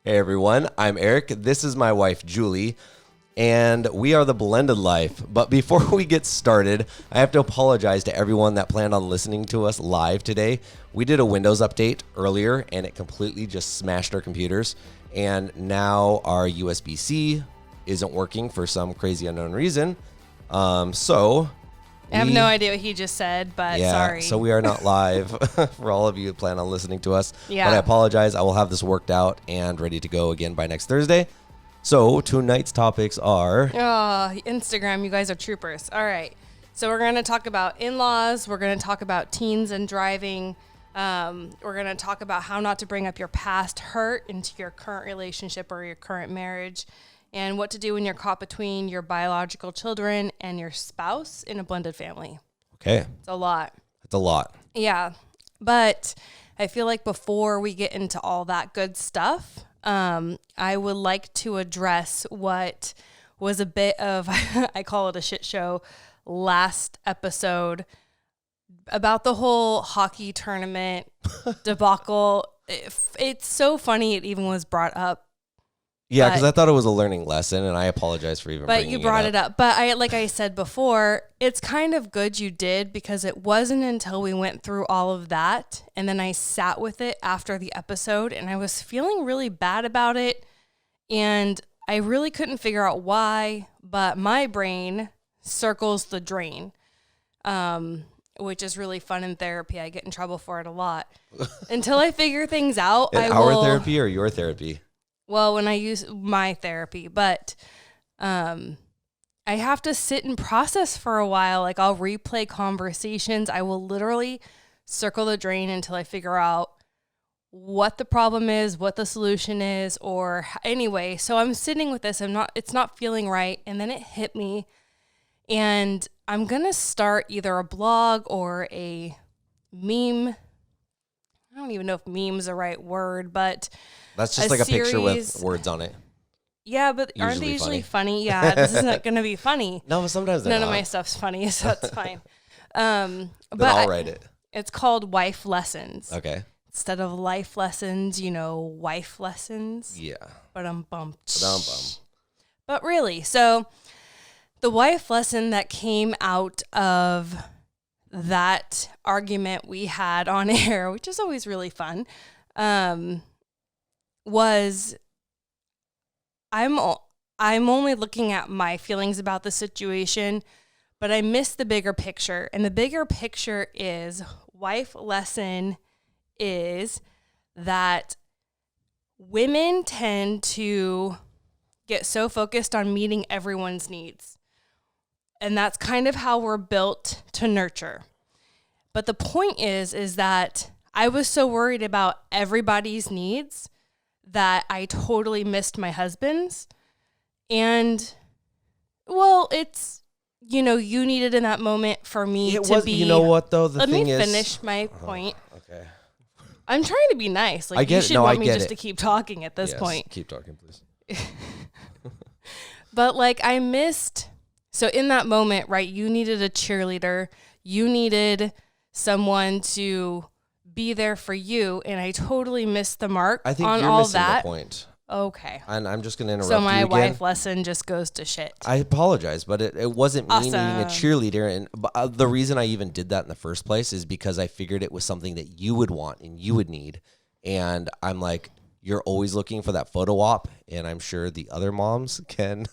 Hey everyone, I'm Eric. This is my wife Julie, and we are the Blended Life. But before we get started, I have to apologize to everyone that planned on listening to us live today. We did a Windows update earlier, and it completely just smashed our computers. And now our USB-C isn't working for some crazy unknown reason. I have no idea what he just said, but sorry. So we are not live for all of you who plan on listening to us. Yeah. But I apologize. I will have this worked out and ready to go again by next Thursday. So tonight's topics are... Oh, Instagram, you guys are troopers. All right. So we're going to talk about in-laws. We're going to talk about teens and driving. We're going to talk about how not to bring up your past hurt into your current relationship or your current marriage, and what to do when you're caught between your biological children and your spouse in a blended family. Okay. It's a lot. It's a lot. Yeah. But I feel like before we get into all that good stuff, I would like to address what was a bit of, I call it a shit show, last episode about the whole hockey tournament debacle. It's so funny it even was brought up. Yeah, because I thought it was a learning lesson, and I apologize for even bringing it up. But you brought it up. But like I said before, it's kind of good you did, because it wasn't until we went through all of that, and then I sat with it after the episode, and I was feeling really bad about it, and I really couldn't figure out why, but my brain circles the drain, which is really fun in therapy. I get in trouble for it a lot. Until I figure things out, Our therapy or your therapy? Well, when I use my therapy, but I have to sit and process for a while. Like, I'll replay conversations. I will literally circle the drain until I figure out what the problem is, what the solution is, or anyway. So I'm sitting with this. It's not feeling right. And then it hit me. And I'm going to start either a blog or a meme. I don't even know if meme's the right word, but... That's just like a picture with words on it. Yeah, but aren't they usually funny? Yeah, this isn't going to be funny. No, but sometimes they're None not. of my stuff's funny, so it's fine. But I'll write it. It's called Wife Lessons. Okay. Instead of life lessons, wife lessons. Yeah. Ba-dum-bum. Ba-dum-bum. But really, so the wife lesson that came out of that argument we had on air, which is always really fun, was I'm only looking at my feelings about the situation, but I missed the bigger picture. And the bigger picture is, wife lesson is that women tend to get so focused on meeting everyone's needs. And that's kind of how we're built to nurture. But the point is that I was so worried about everybody's needs that I totally missed my husband's. And, well, it's, you needed in that moment for me to be... You know what, though? Let me finish my point. Okay. I'm trying to be nice. Like, you should want me just to keep talking at this point. Keep talking, please. But, like, I missed... So in that moment, right, you needed a cheerleader. You needed someone to be there for you, and I totally missed the mark on all that. I think you're missing the point. Okay. And I'm just going to interrupt so you my again. wife lesson just goes to shit. I apologize, but it wasn't me needing a Awesome. cheerleader. And the reason I even did that in the first place is because I figured it was something that you would want and you would need. And I'm like, you're always looking for that photo op, and I'm sure the other moms can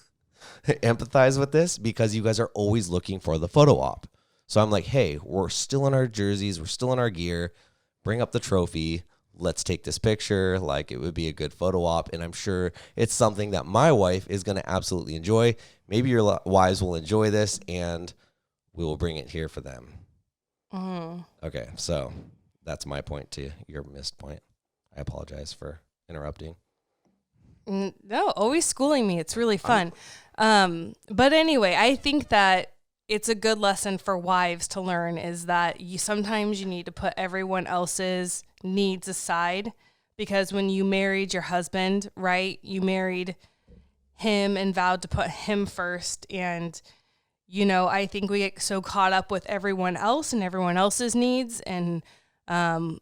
empathize with this because you guys are always looking for the photo op. So I'm like, hey, we're still in our jerseys. We're still in our gear. Bring up the trophy. Let's take this picture. Like, it would be a good photo op. And I'm sure it's something that my wife is going to absolutely enjoy. Maybe your wives will enjoy this, and we will bring it here for them. Mm-hmm. Okay, so that's my point to your missed point. I apologize for interrupting. No, always schooling me. It's really fun. But anyway, I think that it's a good lesson for wives to learn is that sometimes you need to put everyone else's needs aside, because when you married your husband, right, you married him and vowed to put him first. And, I think we get so caught up with everyone else and everyone else's needs. And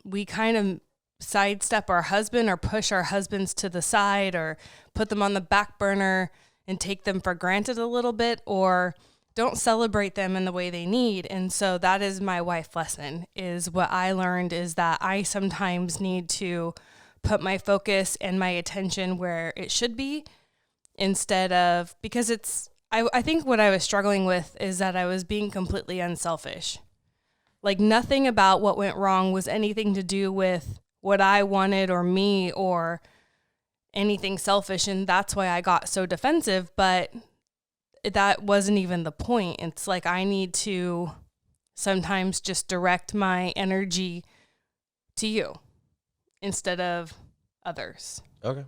we kind of sidestep our husband or push our husbands to the side or put them on the back burner and take them for granted a little bit, or don't celebrate them in the way they need. And so that is my wife lesson, is what I learned is that I sometimes need to put my focus and my attention where it should be, instead of, because I think what I was struggling with is that I was being completely unselfish. Like nothing about what went wrong was anything to do with what I wanted or me or anything selfish. And that's why I got so defensive, but that wasn't even the point. It's like I need to sometimes just direct my energy to you instead of others. Okay.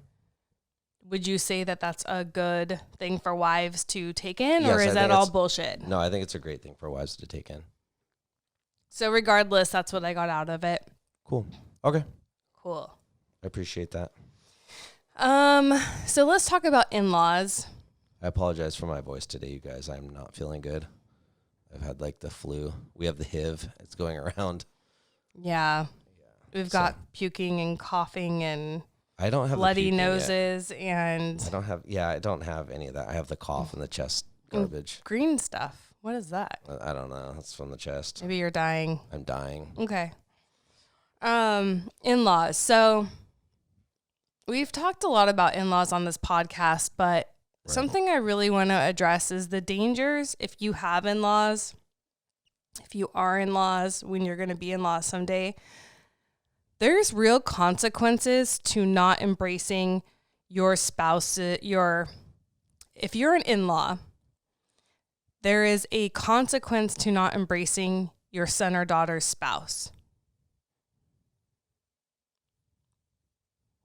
Would you say that that's a good thing for wives to take in, Yes, or is that all bullshit? No, I think it's a great thing for wives to take in. So regardless, that's what I got out of it. Cool. Okay. Cool. I appreciate that. So let's talk about in-laws. I apologize for my voice today, you guys. I'm not feeling good. I've had like the flu. We have the HIV. It's going around. Yeah. We've got puking and coughing and I don't have bloody noses and I don't have any of that. I have the cough and the chest garbage. Green stuff. What is that? I don't know. That's from the chest. Maybe you're dying. I'm dying. Okay. In-laws. So we've talked a lot about in-laws on this podcast, but something I really want to address is the dangers if you have in-laws, if you are in-laws, when you're going to be in-laws someday. There's real consequences to not embracing your spouse. If you're an in-law, there is a consequence to not embracing your son or daughter's spouse.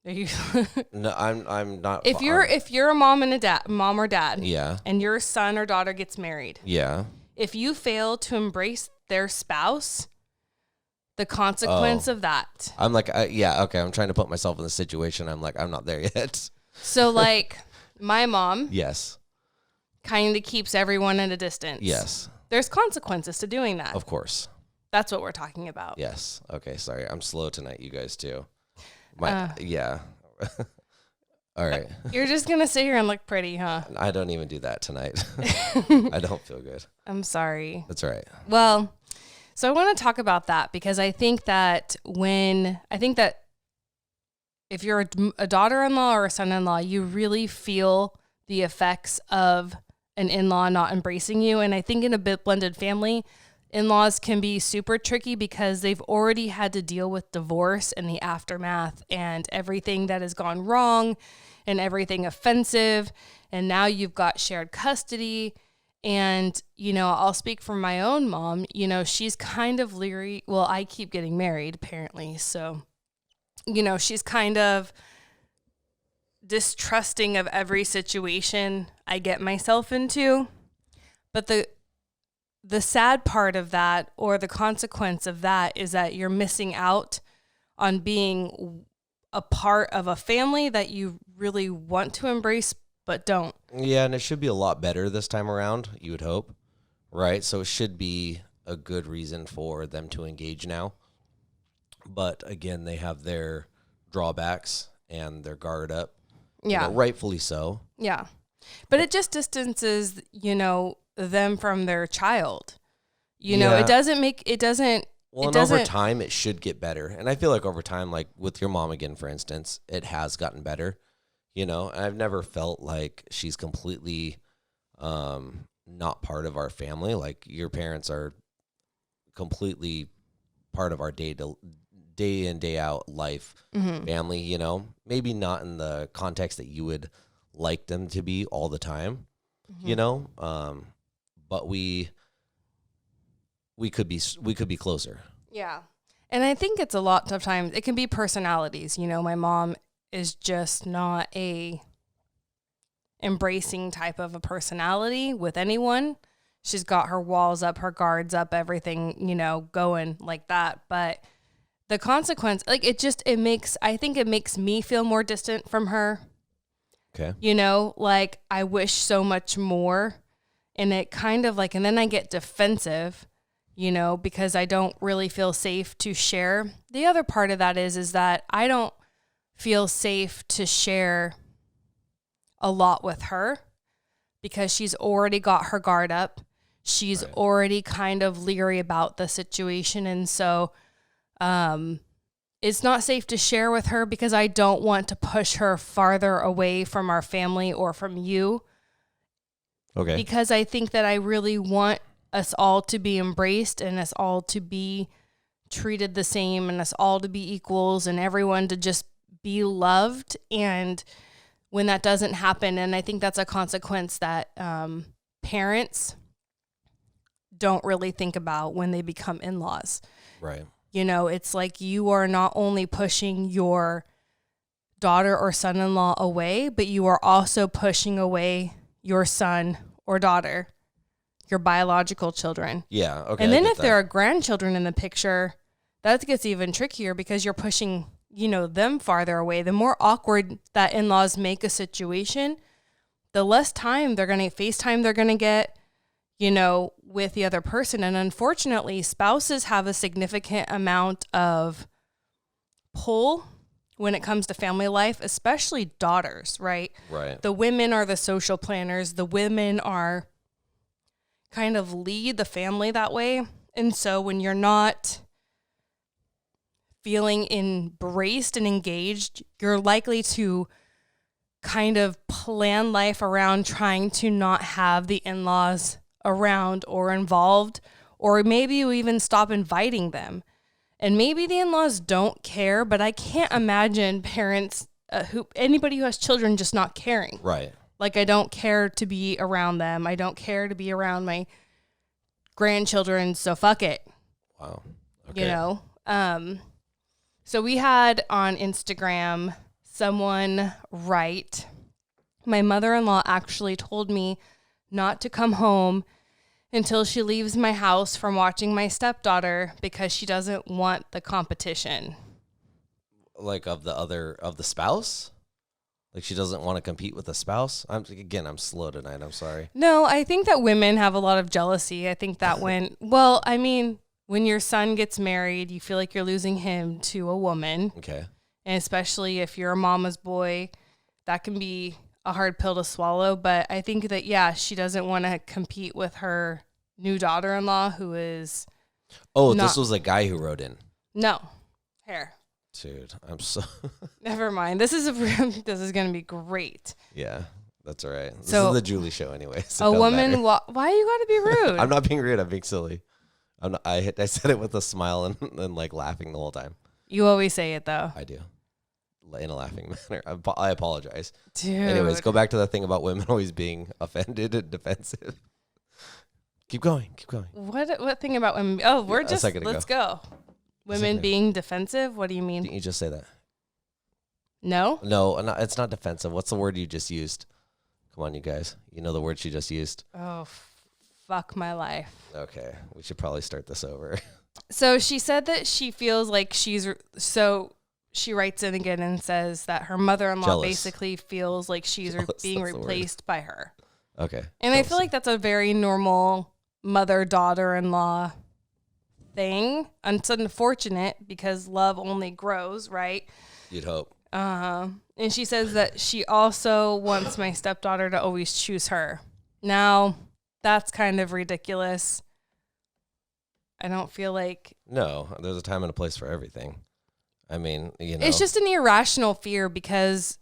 No, I'm not. If you're a mom or dad, yeah, and your son or daughter gets married, yeah, if you fail to embrace their spouse, the consequence of that. I'm like, okay. I'm trying to put myself in the situation. I'm like, I'm not there yet. So like my mom, yes, kind of keeps everyone at a distance. Yes, there's consequences to doing that. Of course. That's what we're talking about. Yes. Okay. Sorry. I'm slow tonight. You guys too. Yeah. All right. You're just going to sit here and look pretty, huh? I don't even do that tonight. I don't feel good. I'm sorry. That's all right. Well, so I want to talk about that because I think that if you're a daughter-in-law or a son-in-law, you really feel the effects of an in-law not embracing you. And I think in a bit blended family, in-laws can be super tricky because they've already had to deal with divorce and the aftermath and everything that has gone wrong and everything offensive. And now you've got shared custody. And, I'll speak for my own mom. She's kind of leery. Well, I keep getting married, apparently. So, she's kind of distrusting of every situation I get myself into. But the sad part of that, or the consequence of that, is that you're missing out on being a part of a family that you really want to embrace, but don't. Yeah, and it should be a lot better this time around, you would hope, right? So it should be a good reason for them to engage now. But again, they have their drawbacks and their guard up. Yeah. Rightfully so. Yeah. But it just distances, them from their child. It doesn't. Well, over time, it should get better. And I feel like over time, like with your mom again, for instance, it has gotten better. I've never felt like she's completely not part of our family. Like your parents are completely part of our day in, day out life, family, maybe not in the context that you would like them to be all the time, but we could be closer. Yeah. And I think it's a lot of times, it can be personalities. My mom is just not a embracing type of a personality with anyone. She's got her walls up, her guards up, everything, going like that. But the consequence, like I think it makes me feel more distant from her. Okay. Like I wish so much more. And it kind of like, and then I get defensive because I don't really feel safe to share. The other part of that is that I don't feel safe to share a lot with her because she's already got her guard up. She's Right. already kind of leery about the situation. And so it's not safe to share with her because I don't want to push her farther away from our family or from you. Okay. Because I think that I really want us all to be embraced and us all to be treated the same and us all to be equals and everyone to just be loved. And when that doesn't happen, and I think that's a consequence that parents don't really think about when they become in-laws. Right. It's like you are not only pushing your daughter or son-in-law away, but you are also pushing away your son or daughter, your biological children. Yeah. Okay. And then if there are grandchildren in the picture, that gets even trickier because you're pushing, them farther away. The more awkward that in-laws make a situation, the less time FaceTime they're going to get, with the other person. And unfortunately, spouses have a significant amount of pull when it comes to family life, especially daughters, right? Right. The women are the social planners. The women are kind of lead the family that way. And so when you're not feeling embraced and engaged, you're likely to kind of plan life around trying to not have the in-laws around or involved, or maybe you even stop inviting them. And maybe the in-laws don't care, but I can't imagine parents, anybody who has children just not caring. Right. Like, I don't care to be around them. I don't care to be around my grandchildren, so fuck it. Wow. Okay. So we had on Instagram someone write, my mother-in-law actually told me not to come home until she leaves my house from watching my stepdaughter because she doesn't want the competition. Like of the spouse? Like she doesn't want to compete with the spouse? I'm slow tonight. I'm sorry. No, I think that women have a lot of jealousy. I think that when your son gets married, you feel like you're losing him to a woman. Okay. And especially if you're a mama's boy, that can be a hard pill to swallow. But I think that, yeah, she doesn't want to compete with her new daughter-in-law who is... Oh, this was a guy who wrote in. No. Here. Dude, I'm so... Never mind. This is going to be great. Yeah, that's all right. This So, is the Julie show anyway. So a woman... why you got to be rude? I'm not being rude. I'm being silly. I'm not, I said it with a smile and like laughing the whole time. You always say it, though. I do. In a laughing manner. I apologize. Dude. Anyways, go back to that thing about women always being offended and defensive. Keep going. What thing about women? Oh, let's go. Women being defensive? What do you mean? Didn't you just say that? No? No, it's not defensive. What's the word you just used? Come on, you guys. You know the word she just used. Oh, fuck my life. Okay, we should probably start this over. So she said that she feels like she writes in again and says that her mother-in-law Jealous. basically feels like she's being replaced by her. Okay. And I feel like that's a very normal mother-daughter-in-law thing. And it's unfortunate because love only grows, right? You'd hope. And she says that she also wants my stepdaughter to always choose her. Now, that's kind of ridiculous. I don't feel like... No, there's a time and a place for everything. I mean, It's just an irrational fear because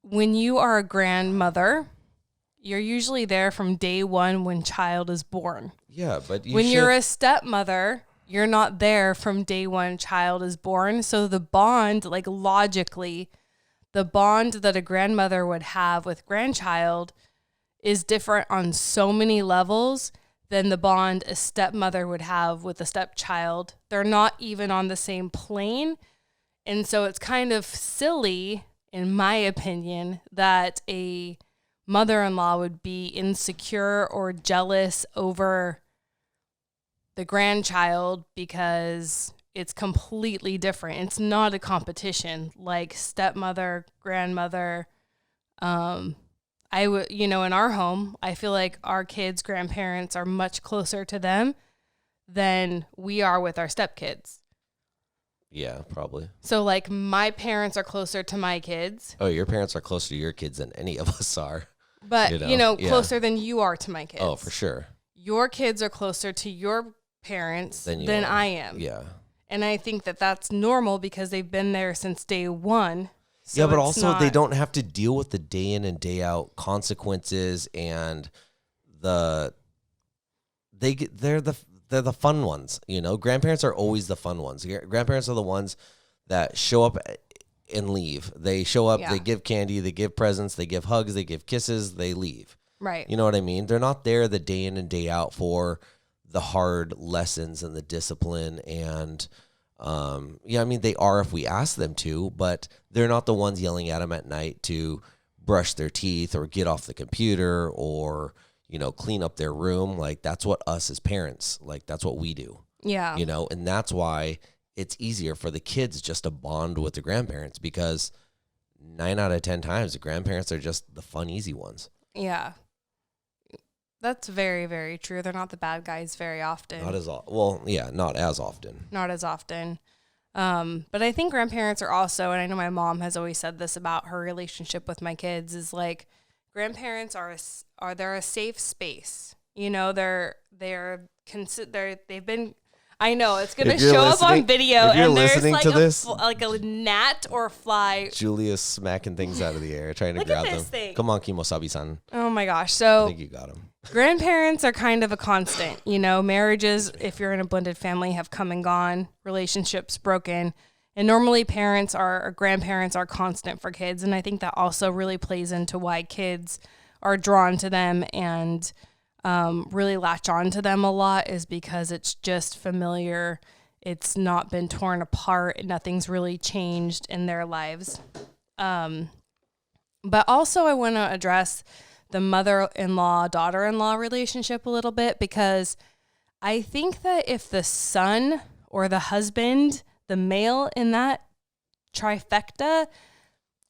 when you are a grandmother, you're usually there from day one when child is born. Yeah, but you're a stepmother, you're not there from day one child is born. So the bond, like logically, the bond that a grandmother would have with grandchild is different on so many levels than the bond a stepmother would have with a stepchild. They're not even on the same plane. And so it's kind of silly, in my opinion, that a mother-in-law would be insecure or jealous over the grandchild because it's completely different. It's not a competition like stepmother, grandmother. In our home, I feel like our kids' grandparents are much closer to them than we are with our stepkids. Yeah, probably. So like my parents are closer to my kids. Oh, your parents are closer to your kids than any of us are. But, Yeah. closer than you are to my kids. Oh, for sure. Your kids are closer to your parents than I am. Yeah. And I think that that's normal because they've been there since day one. So yeah, but also they don't have to deal with the day in and day out consequences, and they're the fun ones. Grandparents are always the fun ones. Grandparents are the ones that show up and leave. They show up, They give candy, they give presents, they give hugs, they give kisses, they leave. Right. You know what I mean? They're not there the day in and day out for the hard lessons and the discipline. And they are if we ask them to, but they're not the ones yelling at them at night to brush their teeth or get off the computer or clean up their room. Like, that's what us as parents, like, that's what we do. Yeah. And that's why it's easier for the kids just to bond with the grandparents, because 9 out of 10 times the grandparents are just the fun, easy ones. Yeah. That's very, very true. They're not the bad guys very often. Not as often. Not as often. But I think grandparents are also, and I know my mom has always said this about her relationship with my kids, is like grandparents are they're a safe space. They've been. I know it's gonna show up on video, if you're and there's listening like to this, like a gnat or fly. Julia's smacking things out of the air, trying to Look grab at them. this thing. Come on, Kimosabi-san. Oh my gosh! I So think you got him. grandparents are kind of a constant. Marriages, if you're in a blended family, have come and gone. Relationships broken, and normally grandparents are constant for kids. And I think that also really plays into why kids are drawn to them and really latch on to them a lot, is because it's just familiar. It's not been torn apart. Nothing's really changed in their lives. But also I want to address the mother-in-law, daughter-in-law relationship a little bit, because I think that if the son or the husband, the male in that trifecta,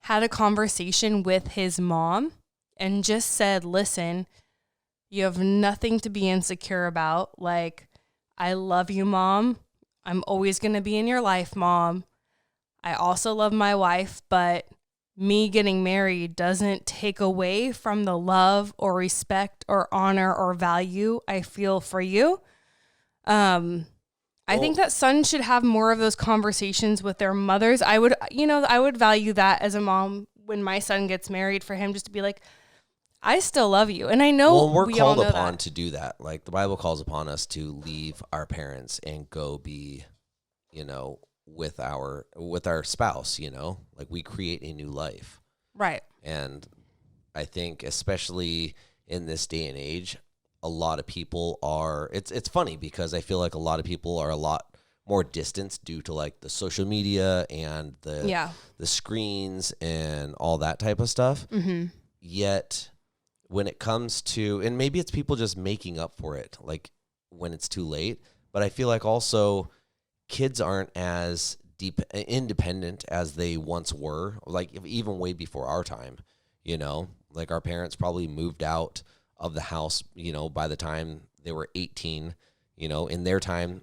had a conversation with his mom and just said, listen, you have nothing to be insecure about. Like, I love you, Mom. I'm always going to be in your life, Mom. I also love my wife, but me getting married doesn't take away from the love or respect or honor or value I feel for you. I think that sons should have more of those conversations with their mothers. I would value that as a mom when my son gets married, for him just to be like, I still love you. And I know we're called upon to do that. Like, the Bible calls upon us to leave our parents and go be, with our spouse, like, we create a new life. Right. And I think especially in this day and age, a lot of people are, it's funny because I feel like a lot of people are a lot more distant due to like the social media and the screens and all that type of stuff. Mm-hmm. Yet when it comes to, and maybe it's people just making up for it, like when it's too late, but I feel like also kids aren't as independent as they once were, like even way before our time, like our parents probably moved out of the house, by the time they were 18, in their time,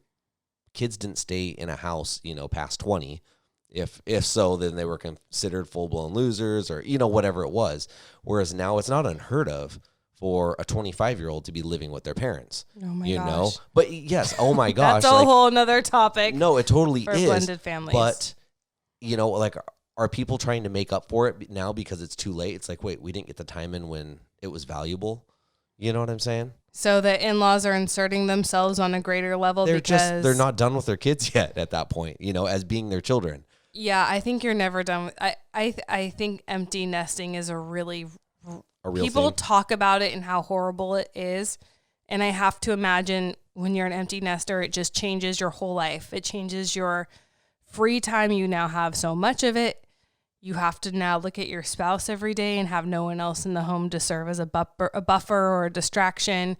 kids didn't stay in a house, past 20. If so, then they were considered full-blown losers or, whatever it was. Whereas now it's not unheard of for a 25-year-old to be living with their parents. Oh my gosh. But yes, oh my gosh. That's a whole nother topic. No, it totally for is. Blended families. But, like, are people trying to make up for it now because it's too late? It's like, wait, we didn't get the time in when it was valuable. You know what I'm saying? So the in-laws are inserting themselves on a greater level because they're not done with their kids yet at that point, as being their children. Yeah, I think you're never done with. I think empty nesting is a real people thing. Talk about it and how horrible it is, and I have to imagine when you're an empty nester, it just changes your whole life. It changes your free time. You now have so much of it. You have to now look at your spouse every day and have no one else in the home to serve as a buffer or a distraction,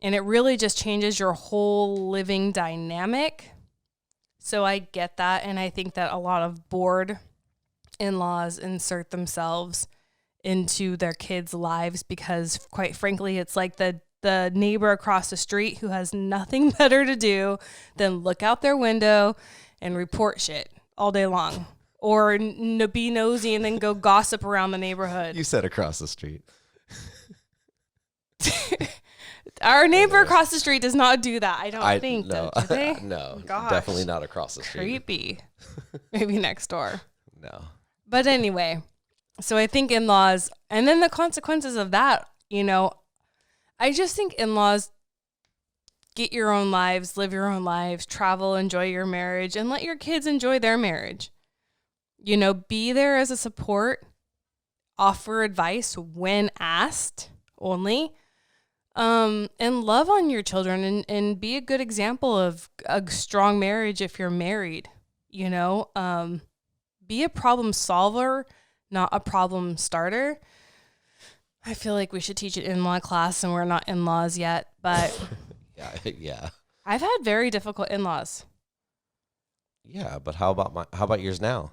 and it really just changes your whole living dynamic. So I get that, and I think that a lot of bored in-laws insert themselves into their kids' lives because, quite frankly, it's like the the neighbor across the street who has nothing better to do than look out their window and report shit all day long, or be nosy and then go gossip around the neighborhood. You said across the street. Our neighbor across the street does not do that. I don't think. No. Do they? No, Gosh. definitely not across the street. Creepy. Maybe next door. No. But anyway, so I think in-laws, and then the consequences of that, you know, I just think in-laws, get your own lives, live your own lives, travel, enjoy your marriage, and let your kids enjoy their marriage. You know, be there as a support, offer advice when asked only, and love on your children and be a good example of a strong marriage if you're married, you know, be a problem solver, not a problem starter. I feel like we should teach an in-law class and we're not in-laws yet, but Yeah. I've had very difficult in-laws. Yeah, but how about yours now?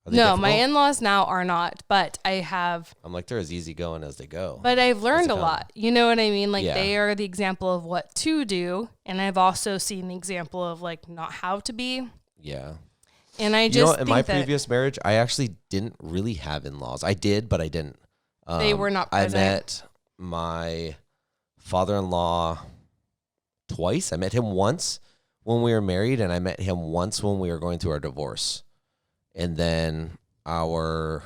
Are they No, difficult? my in-laws now are not, but I have. I'm like, they're as easygoing as they go. But I've learned a come. lot. You know what I mean? Like Yeah. they are the example of what to do, and I've also seen the example of like not how to be. Yeah. And I You know just what, in think my that previous marriage, I actually didn't really have in-laws. I did, but I didn't. They were not present. I met my father-in-law twice. I met him once when we were married, and I met him once when we were going through our divorce. And then my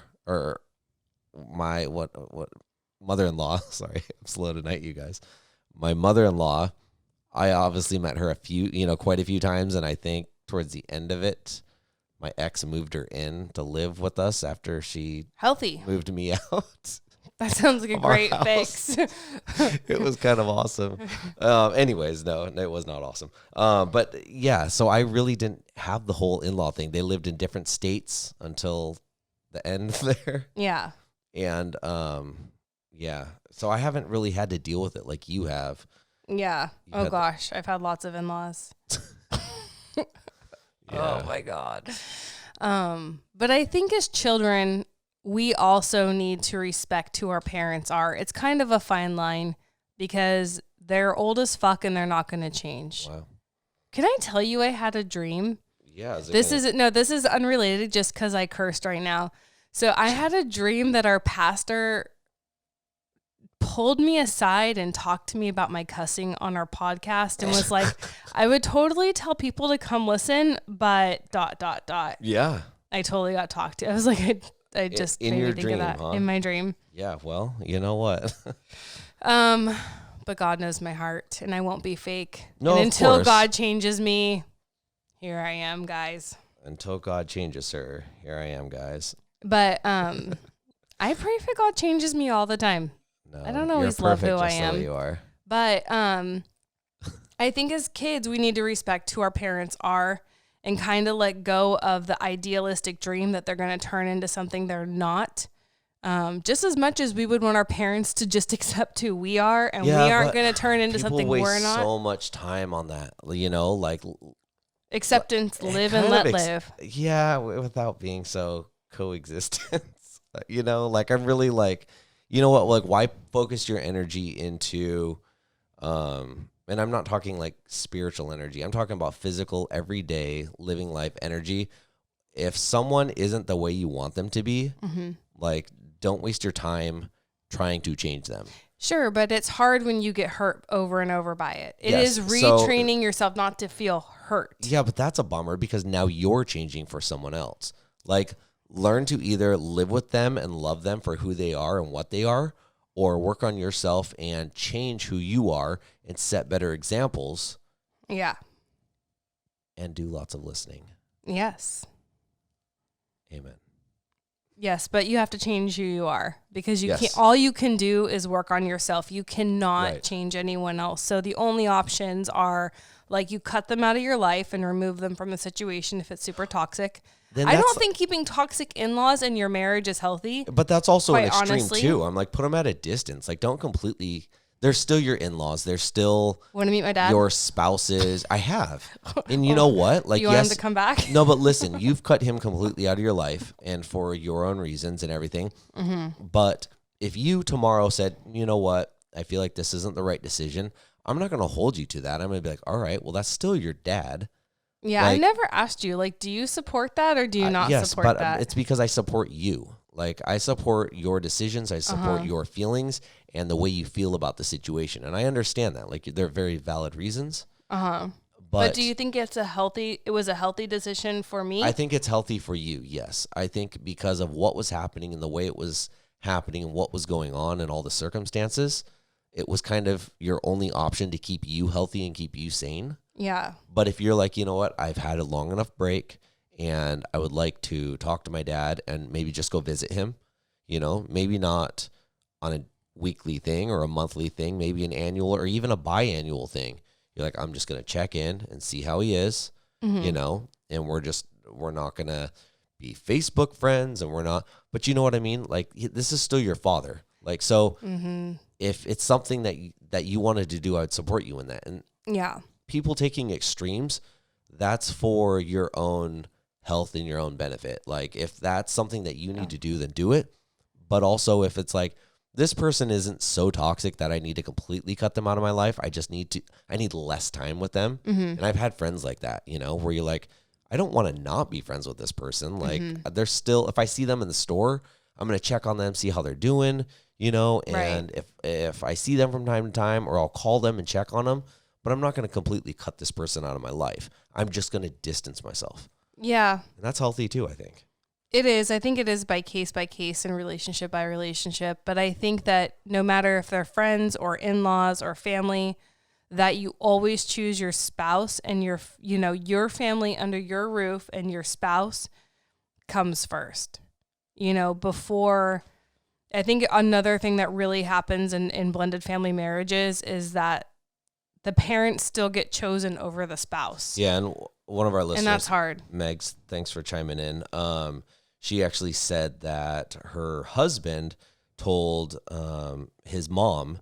mother-in-law, sorry, I'm slow tonight, you guys. My mother-in-law, I obviously met her quite a few times, and I think towards the end of it, my ex moved her in to live with us after she healthy. moved me out. That sounds like a of our great house. fix. It was kind of awesome. Anyways, no, it was not awesome. But yeah, so I really didn't have the whole in-law thing. They lived in different states until the end there. Yeah. And yeah, so I haven't really had to deal with it like you have. Yeah. You Oh had- gosh, I've had lots of in-laws. Yeah. Oh my God. But I think as children, we also need to respect who our parents are. It's kind of a fine line because they're old as fuck and they're not going to change. Wow. Can I tell you I had a dream? Yeah. This is unrelated just because I cursed right now. So I had a dream that our pastor pulled me aside and talked to me about my cussing on our podcast and was like, I would totally tell people to come listen, but ... Yeah. I totally got talked to. I was like, I just In made your me think dream, of that huh? in my dream. Yeah. Well, you know what? But God knows my heart and I won't be fake. No, and of until course. God changes me, here I am, guys. Until God changes her, here I am, guys. But I pray for God changes me all the time. No, I don't you're always love perfect who I just the way am. you are. But I think as kids, we need to respect who our parents are and kind of let go of the idealistic dream that they're going to turn into something they're not. Just as much as we would want our parents to just accept who we are and Yeah, we aren't but going to turn into something People we're waste not. so much time on that, like Acceptance, live and kind let of live. Yeah, without being so coexistence. Like I'm really like, you know what? Like, why focus your energy into, and I'm not talking like spiritual energy. I'm talking about physical, everyday living life energy. If someone isn't the way you want them to be, like, don't waste your time trying to change them. Sure, but it's hard when you get hurt over and over by it. It Yes, is so- retraining yourself not to feel hurt. Yeah, but that's a bummer because now you're changing for someone else. Like, learn to either live with them and love them for who they are and what they are, or work on yourself and change who you are and set better examples Yeah. and do lots of listening. Yes. Amen. Yes, but you have to change who you are because you Yes. can't. All you can do is work on yourself. You cannot Right. change anyone else. So the only options are like you cut them out of your life and remove them from the situation if it's super toxic. Then I that's- don't think keeping toxic in-laws in your marriage is healthy. But that's also an Quite extreme honestly. too. I'm like, put them at a distance. Like, don't completely. They're still your in-laws. They're still Want to meet my dad? your spouses. I have, and you know what? Like, you want yes, him to come back? No, but listen, you've cut him completely out of your life and for your own reasons and everything. Mm-hmm. But if you tomorrow said, you know what, I feel like this isn't the right decision, I'm not going to hold you to that. I'm going to be like, all right, well, that's still your dad. Yeah, I never asked you, like, do you support that or do you not yes, support but that? it's because I support you. Like, I support your decisions. I support your feelings and the way you feel about the situation. And I understand that. Like, they're very valid reasons. But do you think it was a healthy decision for me? I think it's healthy for you, yes. I think because of what was happening and the way it was happening and what was going on and all the circumstances, it was kind of your only option to keep you healthy and keep you sane. Yeah. But if you're like, you know what, I've had a long enough break and I would like to talk to my dad and maybe just go visit him, maybe not on a weekly thing or a monthly thing, maybe an annual or even a biannual thing. You're like, I'm just going to check in and see how he is, and we're not going to be Facebook friends and we're not, but you know what I mean? Like, this is still your father. Like, so if it's something that you wanted to do, I would support you in that. And yeah, people taking extremes, that's for your own health and your own benefit. Like, if that's something that you need to do, then do it. But also if it's like, this person isn't so toxic that I need to completely cut them out of my life. I need less time with them. And I've had friends like that, where you're like, I don't want to not be friends with this person. Like, they're still, if I see them in the store, I'm going to check on them, see how they're doing, and if I see them from time to time, or I'll call them and check on them, but I'm not going to completely cut this person out of my life. I'm just going to distance myself. Yeah. And that's healthy too, I think. It is. I think it is by case and relationship by relationship. But I think that no matter if they're friends or in-laws or family, that you always choose your spouse and your family under your roof, and your spouse comes first. Before, I think another thing that really happens in blended family marriages is that the parents still get chosen over the spouse. Yeah, and one of our listeners, and that's hard. Megs, thanks for chiming in. She actually said that her husband told his mom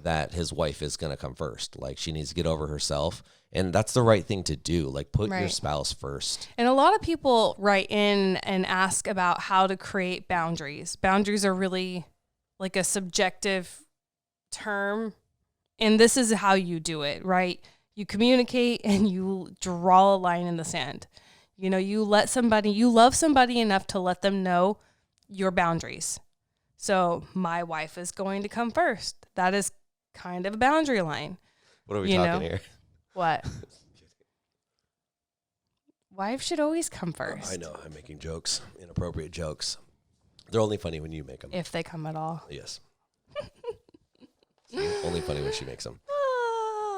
that his wife is going to come first. Like, she needs to get over herself. And that's the right thing to do. Like, put your spouse first. And a lot of people write in and ask about how to create boundaries. Boundaries are really like a subjective term. And this is how you do it, right? You communicate and you draw a line in the sand. You love somebody enough to let them know your boundaries. So my wife is going to come first. That is kind of a boundary line. What are we talking here? What? Wife should always come first. I know. I'm making jokes, inappropriate jokes. They're only funny when you make them. If they come at all. Yes. Only funny when she makes them.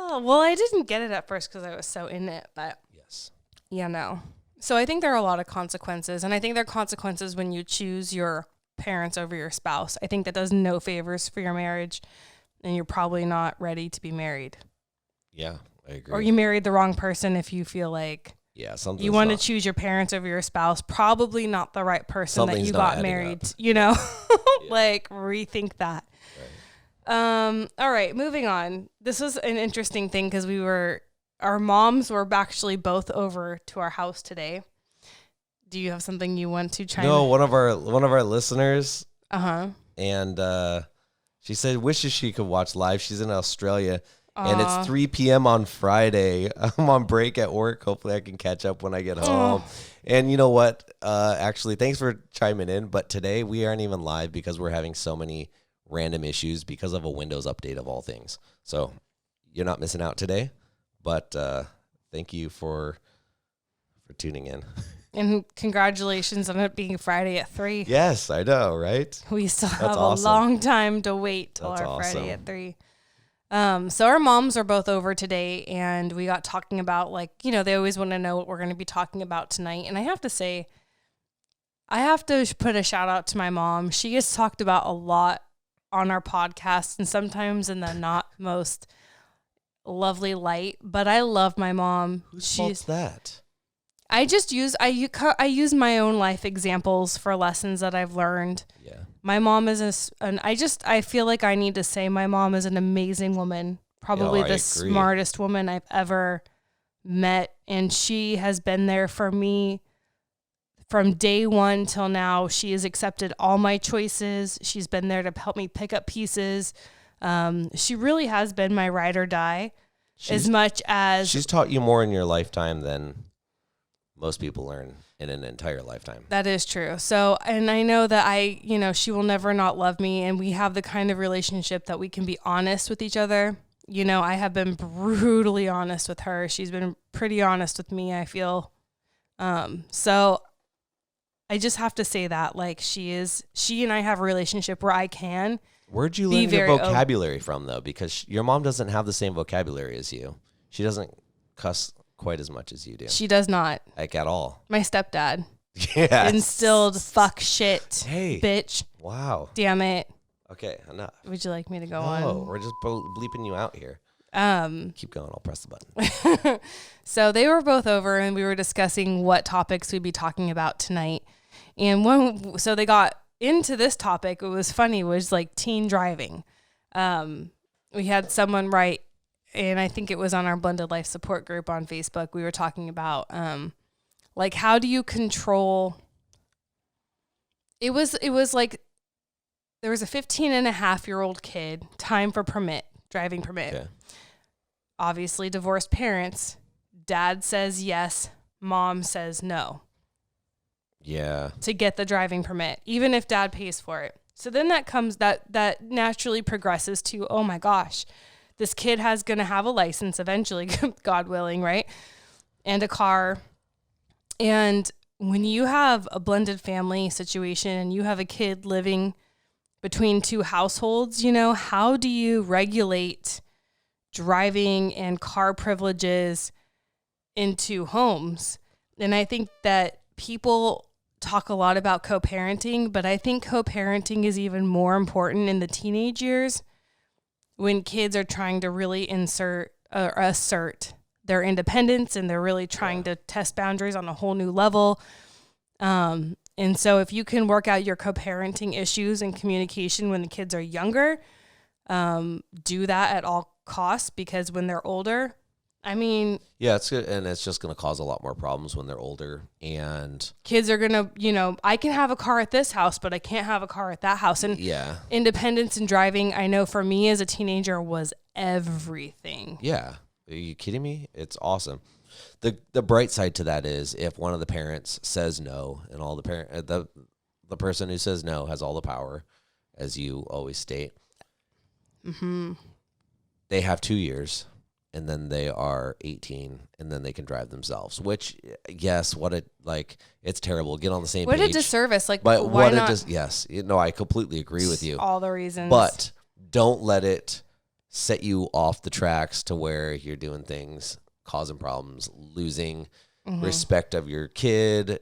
Well, I didn't get it at first because I was so in it, but yes. Yeah, no. So I think there are a lot of consequences, and I think there are consequences when you choose your parents over your spouse. I think that does no favors for your marriage, and you're probably not ready to be married. Yeah, I agree. Or you married the wrong person if you feel like you want to choose your parents over your spouse. Probably not the right person that you got married. Yeah. Like, rethink that. Right. All right, moving on. This was an interesting thing because our moms were actually both over to our house today. Do you have something you want to chime in? No, one of our listeners. And she said wishes she could watch live. She's in Australia. And it's 3 p.m. on Friday. I'm on break at work. Hopefully I can catch up when I get home. And you know what? Actually, thanks for chiming in. But today we aren't even live because we're having so many random issues because of a Windows update of all things. So you're not missing out today. But thank you for tuning in. And congratulations on it being Friday at 3. Yes, I know, right? We still have a long time to wait till our Friday at 3. So our moms are both over today, and we got talking about, they always want to know what we're going to be talking about tonight. And I have to say, I have to put a shout out to my mom. She gets talked about a lot on our podcast, and sometimes in the not most lovely light, but I love my mom. Whose fault's that? I use my own life examples for lessons that I've learned. Yeah. My mom is I feel like I need to say my mom is an amazing woman, probably the smartest woman I've ever met. And she has been there for me from day one till now. She has accepted all my choices. She's been there to help me pick up pieces. She really has been my ride or die as much as... She's taught you more in your lifetime than most people learn in an entire lifetime. That is true. So, and I know that she will never not love me, and we have the kind of relationship that we can be honest with each other. I have been brutally honest with her. She's been pretty honest with me, I feel. So I just have to say that, like, she and I have a relationship where I can. Where'd you learn your vocabulary from, though? Because your mom doesn't have the same vocabulary as you. She doesn't cuss quite as much as you do. She does not. Like, at all. My stepdad. Yeah. Instilled fuck shit. Hey. Bitch. Wow. Damn it. Okay, enough. Would you like me to go on? No, we're just bleeping you out here. Keep going. I'll press the button. So they were both over, and we were discussing what topics we'd be talking about tonight. And so they got into this topic. It was funny. Was like teen driving. We had someone write, and I think it was on our Blended Life support group on Facebook. We were talking about like, how do you control? It was like, there was a 15-and-a-half-year-old kid, time for driving permit. Okay. Obviously divorced parents. Dad says yes, mom says no. Yeah. To get the driving permit, even if dad pays for it. So then that naturally progresses to, oh my gosh, this kid going to have a license eventually, God willing, right? And a car. And when you have a blended family situation and you have a kid living between two households, how do you regulate driving and car privileges into homes? And I think that people talk a lot about co-parenting, but I think co-parenting is even more important in the teenage years when kids are trying to really assert their independence, and they're really trying to test boundaries on a whole new level. And so if you can work out your co-parenting issues and communication when the kids are younger, do that at all costs, because when they're older, yeah, it's good. And it's just going to cause a lot more problems when they're older, and kids are going to, I can have a car at this house, but I can't have a car at that house. And yeah, independence and driving, I know for me as a teenager, was everything. Yeah. Are you kidding me? It's awesome. The bright side to that is if one of the parents says no, and all the person who says no has all the power, as you always state. Mm-hmm. They have 2 years, and then they are 18, and then they can drive themselves. Which, yes, it's terrible. Get on the same page. What a disservice! Like, but why not? Yes, I completely agree with you. All the reasons, but don't let it set you off the tracks to where you're doing things, causing problems, losing respect of your kid,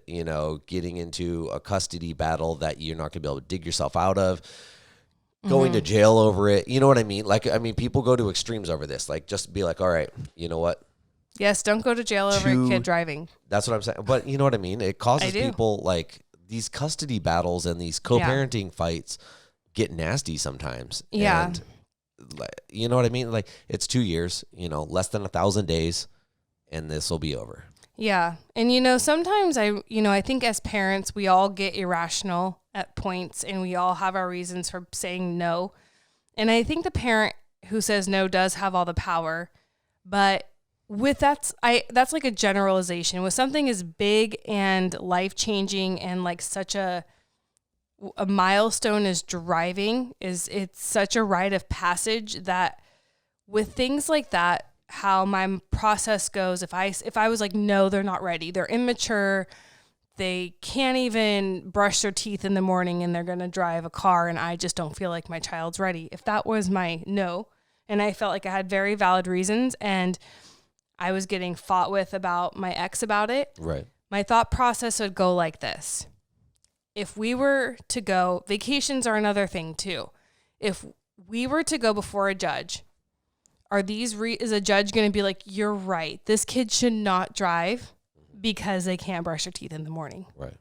getting into a custody battle that you're not going to be able to dig yourself out of, going to jail over it. You know what I mean? People go to extremes over this. Like, just be like, all right, you know what? Yes, don't go to jail over a kid driving. That's what I'm saying. But you know what I mean? It causes people, like, these custody battles and these co-parenting fights get nasty sometimes. Yeah. And you know what I mean? Like, it's 2 years, less than 1,000 days, and this will be over. Yeah. And, sometimes I think as parents, we all get irrational at points, and we all have our reasons for saying no. And I think the parent who says no does have all the power, but that's like a generalization. With something as big and life-changing and like such a milestone as driving, it's such a rite of passage that with things like that, how my process goes, if I was like, no, they're not ready, they're immature, they can't even brush their teeth in the morning, and they're going to drive a car, and I just don't feel like my child's ready. If that was my no, and I felt like I had very valid reasons, and I was getting fought with about my ex about it, right, my thought process would go like this. If we were to go, vacations are another thing too. If we were to go before a judge, is a judge going to be like, you're right, this kid should not drive because they can't brush their teeth in the morning? Right.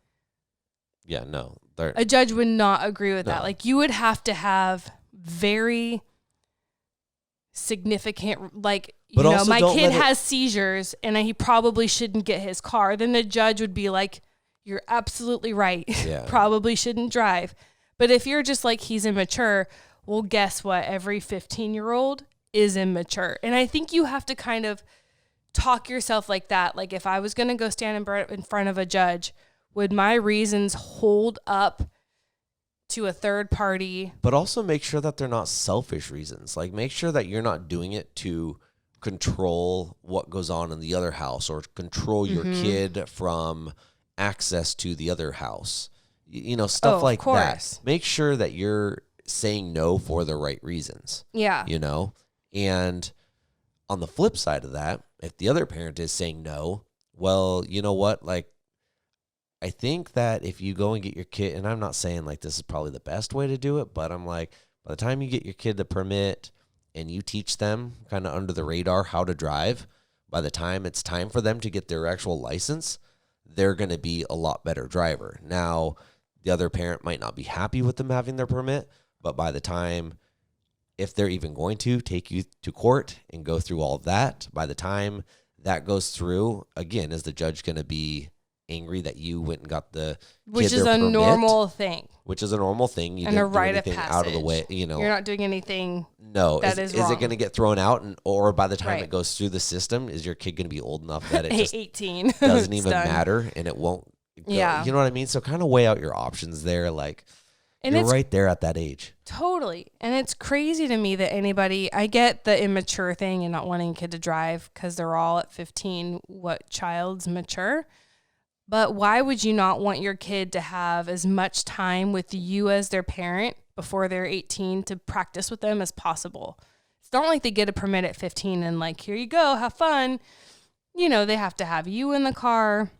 Yeah, no. A judge would not agree with that. Like, you would have to have very significant, like, my kid has seizures and he probably shouldn't get his car. Then the judge would be like, you're absolutely right. Yeah. Probably shouldn't drive. But if you're just like, he's immature, Well, guess what? Every 15-year-old is immature. And I think you have to kind of talk yourself like that. Like if I was going to go stand in front of a judge, would my reasons hold up to a third party? But also make sure that they're not selfish reasons. Like make sure that you're not doing it to control what goes on in the other house or control your kid from access to the other house. You know, stuff like that. Make sure that you're saying no for the right reasons. Yeah. You know? And on the flip side of that, if the other parent is saying no, well, you know what? Like, I think that if you go and get your kid, and I'm not saying like this is probably the best way to do it, but I'm like, by the time you get your kid the permit and you teach them kind of under the radar how to drive, by the time it's time for them to get their actual license, they're going to be a lot better driver. Now, the other parent might not be happy with them having their permit, but by the time, if they're even going to take you to court and go through all of that, by the time that goes through, again, is the judge going to be angry that you went and got the which is a permit, normal thing. Which is a normal thing. You and didn't a rite do of anything passage. out of the way. You know, you're not doing anything. No, that is wrong. it going to get thrown out, or by the time Right. it goes through the system, is your kid going to be old enough that it just 18 doesn't It's even done. matter and it won't? Go, Yeah. you know what I mean. So kind of weigh out your options there. Like, And you're it's right there at that age. Totally. And it's crazy to me that anybody, I get the immature thing and not wanting a kid to drive because they're all at 15, what child's mature. But why would you not want your kid to have as much time with you as their parent before they're 18 to practice with them as possible? It's not like they get a permit at 15 and like, here you go, have fun. You know, they have to have you in the car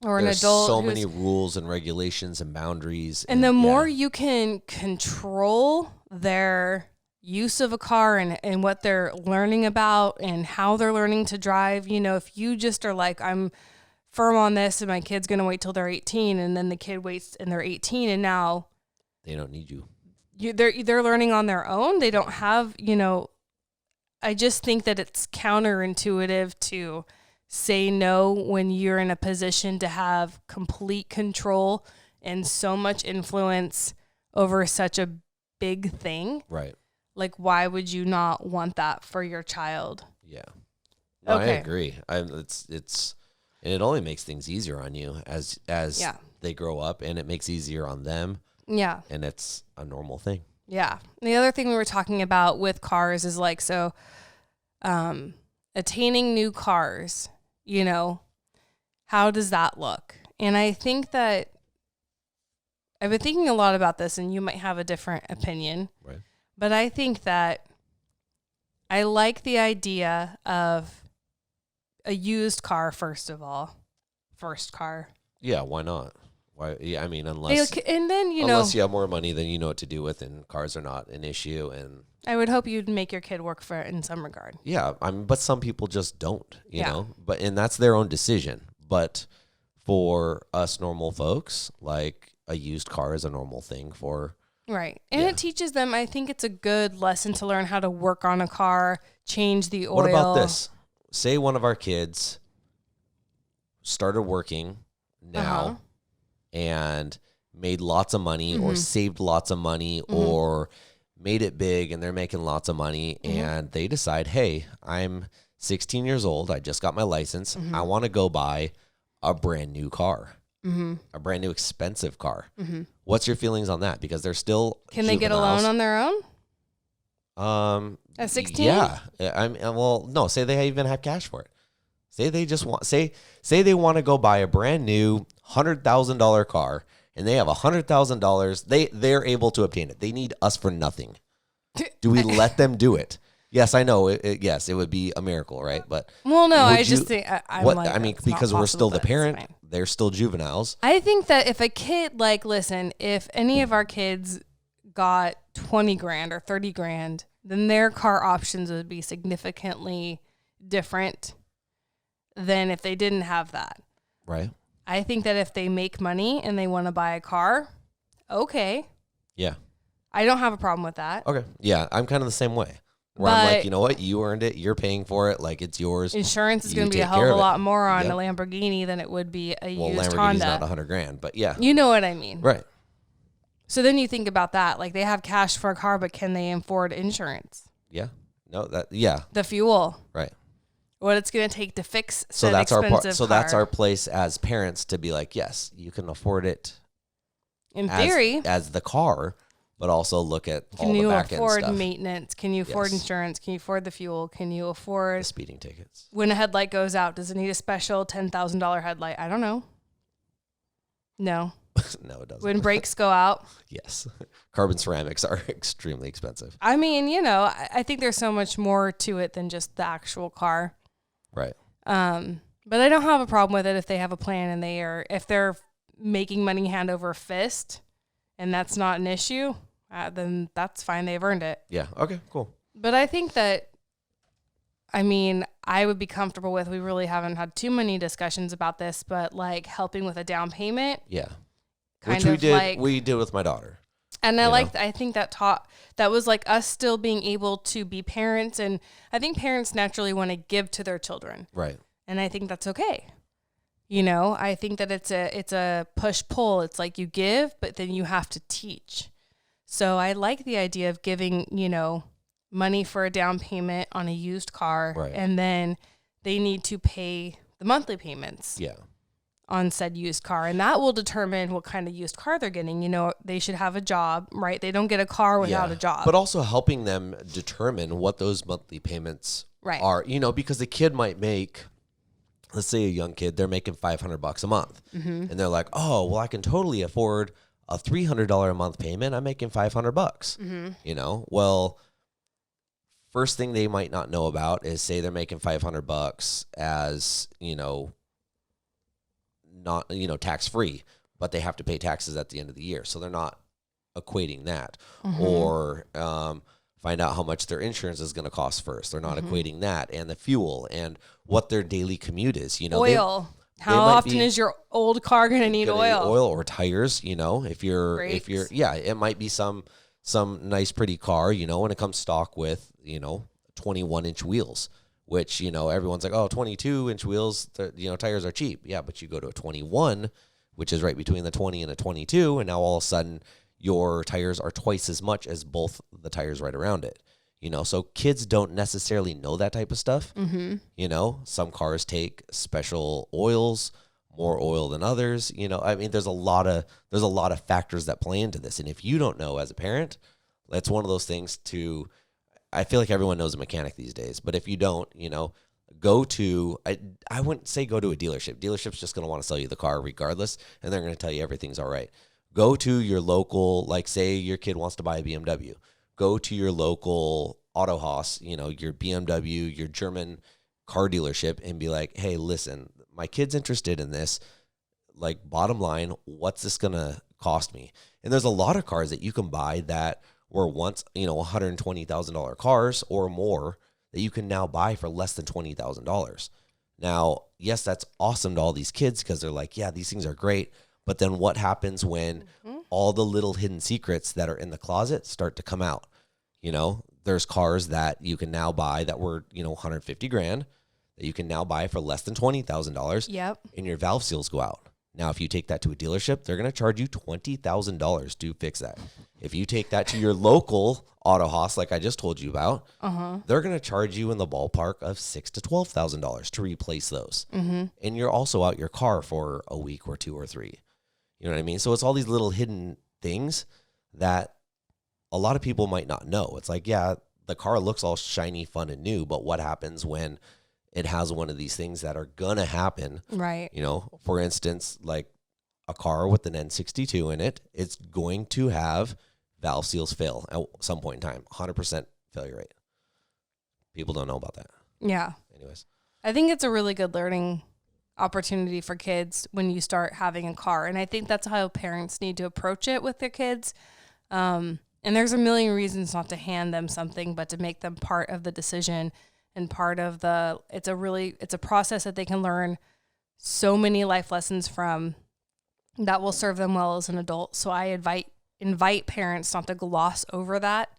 or an There's adult. so many rules and regulations and boundaries. And the more you can control their use of a car and what they're learning about and how they're learning to drive, you know, if you just are like, I'm firm on this and my kid's going to wait till they're 18 and then the kid waits and they're 18 and now they don't need you. They're learning on their own. They don't have, you know, I just think that it's counterintuitive to say no when you're in a position to have complete control and so much influence over such a big thing. Right. Like, why would you not want that for your child? Yeah. No, Okay. I agree. It's and it only makes things easier on you as they grow up, and it makes easier on them. Yeah. And it's a normal thing. Yeah. The other thing we were talking about with cars is like, so attaining new cars, you know, how does that look? And I think that I've been thinking a lot about this, and you might have a different opinion. Right. But I think that I like the idea of a used car, first of all. First car. Yeah, why not? Why? Yeah, I mean, unless And then, you unless you have more money than you know what to do with, and cars are not an issue. And I would hope you'd make your kid work for it in some regard. yeah, but some people just don't, you Yeah. know. And that's their own decision. But for us normal folks, like a used car is a normal thing for. Right. And it teaches them, I think it's a good lesson to learn how to work on a car, change the oil. What about this? Say one of our kids started working now and made lots of money or saved lots of money or made it big and they're making lots of money and they decide, hey, I'm 16 years old. I just got my license. I want to go buy a brand new car, a brand new expensive car. What's your feelings on that? Because they're still Can they get a loan on their own? At 16? Yeah. Well, no, say they even have cash for it. Say they just want say they want to go buy a brand new $100,000 car and they have $100,000. They're able to obtain it. They need us for nothing. Do we let them do it? Yes, I know. Yes, it would be a miracle, right? But well, no, I would just you- think I'm what like, I mean, that's not because we're still possible, the but it's parent, fine. they're still juveniles. I think that if a kid, like, listen, if any of our kids got 20 grand or 30 grand, then their car options would be significantly different than if they didn't have that. Right? I think that if they make money and they want to buy a car, okay. Yeah. I don't have a problem with that. Okay. Yeah, I'm kind of the same way. Where I'm But- like, you know what? You earned it. You're paying for it. Like, it's yours. Insurance is You going to be a take hell care of a of it. lot more on Yep. a Lamborghini than it would be a Well, used Lamborghini's Honda. not $100,000, but yeah. You know what I mean. Right. So then you think about that. Like, they have cash for a car, but can they afford insurance? Yeah. No, yeah. The fuel. Right. What it's going to take to fix So that's expensive so car. that's our place as parents to be like, yes, you can afford it in theory as the car, but also look at all the back end stuff. Can you afford maintenance? Can you afford insurance? Can you afford the fuel? Can you afford the speeding tickets? When a headlight goes out, does it need a special $10,000 headlight? I don't know. No. No, it doesn't. When brakes go out? Yes. Carbon ceramics are extremely expensive. I mean, I think there's so much more to it than just the actual car. Right. But I don't have a problem with it if they have a plan and if they're making money hand over fist and that's not an issue, then that's fine. They've earned it. Yeah. Okay, cool. But I think that, I would be comfortable with, we really haven't had too many discussions about this, but like helping with a down payment. Yeah. Which we did with my daughter. And I think that was like us still being able to be parents. And I think parents naturally want to give to their children. Right. And I think that's okay. I think that it's a push pull. It's like you give, but then you have to teach. So I like the idea of giving, money for a down payment on a used car. Right. And then they need to pay the monthly payments. Yeah. On said used car, and that will determine what kind of used car they're getting. They should have a job, right? They don't get a car without a job. But also helping them determine what those monthly payments are, because the kid might make, let's say a young kid, they're making $500 a month. Mm-hmm. And they're like, oh, well, I can totally afford a $300 a month payment. I'm making $500. Mm-hmm. Well, first thing they might not know about is, say they're making $500 as, not, tax free, but they have to pay taxes at the end of the year. So they're not equating that. Mm-hmm. Or find out how much their insurance is going to cost first. They're not equating that, and the fuel and what their daily commute is. Oil. How often is your old car going to need oil? Oil or tires, if you're, it might be some nice, pretty car, when it comes stock with, 21-inch wheels. Which, everyone's like, oh, 22-inch wheels, tires are cheap. Yeah, but you go to a 21, which is right between the 20 and a 22, and now all of a sudden your tires are twice as much as both the tires right around it. So kids don't necessarily know that type of stuff. Mm-hmm. Some cars take special oils, more oil than others. There's a lot of factors that play into this. And if you don't know as a parent, that's one of those things I feel like everyone knows a mechanic these days, but if you don't, go to, I wouldn't say go to a dealership. Dealership's just going to want to sell you the car regardless, and they're going to tell you everything's all right. Go to your local, like say your kid wants to buy a BMW. Go to your local Autohaus, your BMW, your German car dealership, and be like, hey, listen, my kid's interested in this. Like, bottom line, what's this going to cost me? And there's a lot of cars that you can buy that were once, $120,000 cars or more that you can now buy for less than $20,000. Now, yes, that's awesome to all these kids because they're like, yeah, these things are great. But then what happens when all the little hidden secrets that are in the closet start to come out? There's cars that you can now buy that were, $150,000 that you can now buy for less than $20,000. Yep. And your valve seals go out. Now, if you take that to a dealership, they're going to charge you $20,000 to fix that. If you take that to your local Autohaus, like I just told you about, they're going to charge you in the ballpark of $6,000 to $12,000 to replace those. Mm-hmm. And you're also out your car for a week or 2 or 3. You know what I mean? So it's all these little hidden things that a lot of people might not know. It's like, yeah, the car looks all shiny, fun, and new, but what happens when it has one of these things that are going to happen? Right. For instance, like a car with an N62 in it, it's going to have valve seals fail at some point in time. 100% failure rate. People don't know about that. Yeah. Anyways. I think it's a really good learning opportunity for kids when you start having a car. And I think that's how parents need to approach it with their kids. And there's a million reasons not to hand them something, but to make them part of the decision and part of it's a process that they can learn so many life lessons from that will serve them well as an adult. So I invite parents not to gloss over that,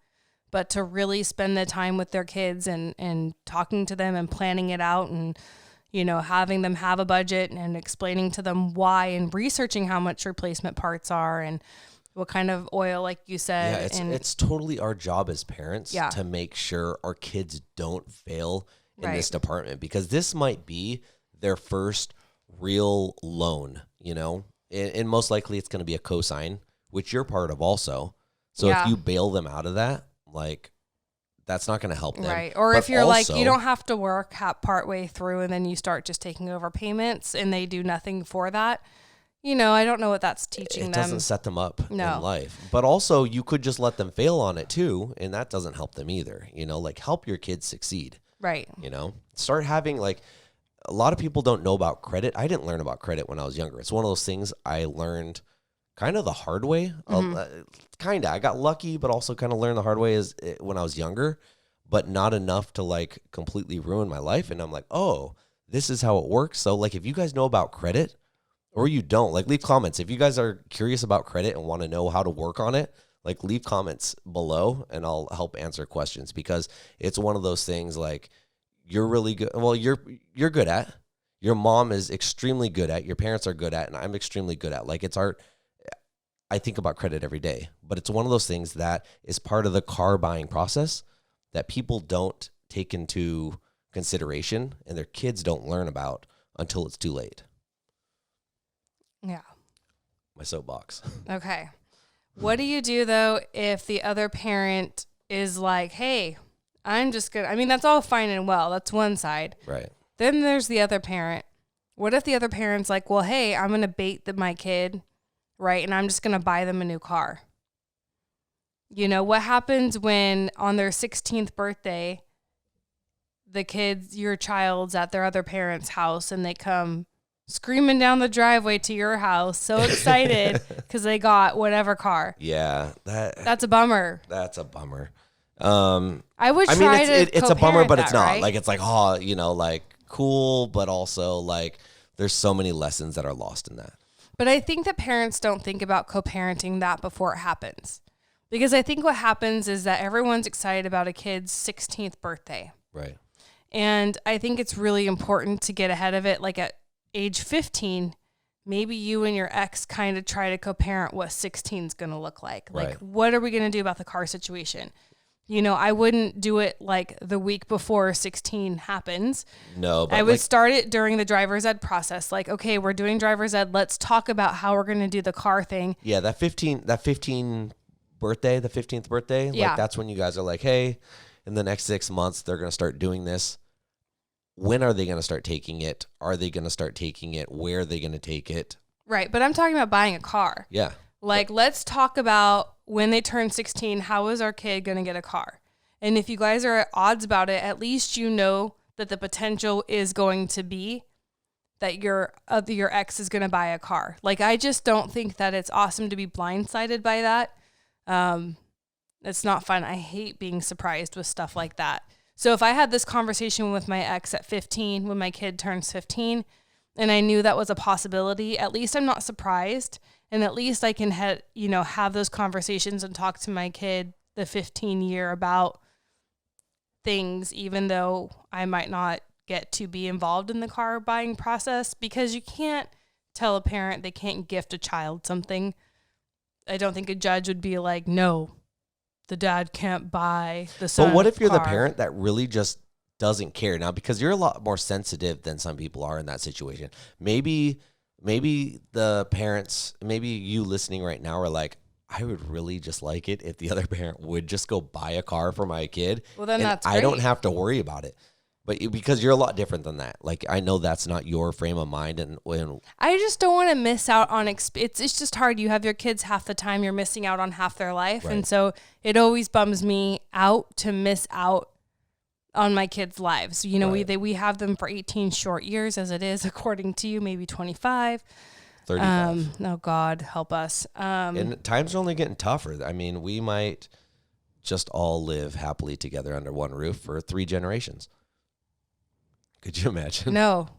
but to really spend the time with their kids and talking to them and planning it out and, having them have a budget and explaining to them why and researching how much replacement parts are and what kind of oil, like you said. Yeah, it's totally our job as parents Yeah. to make sure our kids don't fail in Right. this department, because this might be their first real loan, you know, and most likely it's going to be a cosign, which you're part of also. So if Yeah. you bail them out of that, like, that's not going to help them. Right. Or But if you're like, also- you don't have to work part way through and then you start just taking over payments and they do nothing for that. You know, I don't know what that's teaching it them. doesn't set them up No. in life. But also, you could just let them fail on it too, and that doesn't help them either. You know, like, help your kids succeed. Right. You know, start having, like, a lot of people don't know about credit. I didn't learn about credit when I was younger. It's one of those things I learned kind of the hard way. Kind of. I got lucky, but also kind of learned the hard way when I was younger, but not enough to, like, completely ruin my life. And I'm like, oh, this is how it works. So, like, if you guys know about credit, or you don't, like, leave comments. If you guys are curious about credit and want to know how to work on it, like, leave comments below and I'll help answer questions, because it's one of those things, like, you're really good. Well, you're good at, your mom is extremely good at, your parents are good at, and I'm extremely good at. Like, I think about credit every day, but it's one of those things that is part of the car buying process that people don't take into consideration and their kids don't learn about until it's too late. Yeah. My soapbox. Okay. What do you do though if the other parent is like, hey, I'm just gonna, I mean, that's all fine and well. That's one side. Right. Then there's the other parent. What if the other parent's like, well, hey, I'm going to bait my kid, right? And I'm just going to buy them a new car. You know, what happens when on their 16th birthday, your child's at their other parent's house and they come screaming down the driveway to your house, so excited because they got whatever car. Yeah, That's a bummer. That's a bummer. I would I try mean, to it's a bummer, but it's not. right? Like, it's like, oh, you know, like, cool, but also, like, there's so many lessons that are lost in that. But I think that parents don't think about co-parenting that before it happens. Because I think what happens is that everyone's excited about a kid's 16th birthday. Right. And I think it's really important to get ahead of it. Like at age 15, maybe you and your ex kind of try to co-parent what 16 is going to look like. Like, Right. what are we going to do about the car situation? You know, I wouldn't do it like the week before 16 happens. No, but I would start it during the driver's ed process. Like, okay, we're doing driver's ed. Let's talk about how we're going to do the car thing. yeah, that 15th birthday, Yeah. like, that's when you guys are like, hey, in the next 6 months, they're going to start doing this. When are they going to start taking it? Are they going to start taking it? Where are they going to take it? Right. But I'm talking about buying a car. Yeah. Like, let's talk about when they turn 16, how is our kid going to get a car? And if you guys are at odds about it, at least you know that the potential is going to be that your ex is going to buy a car. Like, I just don't think that it's awesome to be blindsided by that. It's not fun. I hate being surprised with stuff like that. So if I had this conversation with my ex at 15, when my kid turns 15, and I knew that was a possibility, at least I'm not surprised. And at least I can have those conversations and talk to my kid the 15-year about things, even though I might not get to be involved in the car buying process, because you can't tell a parent they can't gift a child something. I don't think a judge would be like, no, the dad can't buy the son. But what if you're the car. parent that really just doesn't care now? Because you're a lot more sensitive than some people are in that situation. Maybe the parents, maybe you listening right now are like, I would really just like it if the other parent would just go buy a car for my kid. Well, then and that's I don't great. have to worry about it. But because you're a lot different than that. Like, I know that's not your frame of mind. And I just don't want to miss out on it's just hard. You have your kids half the time, you're missing out on half their life. Right. And so it always bums me out to miss out on my kids' lives. You know, Right. we have them for 18 short years as it is, according to you, maybe 25. 35. Oh God, help us. And times are only getting tougher. I mean, we might just all live happily together under one roof for 3 generations. Could you imagine? No,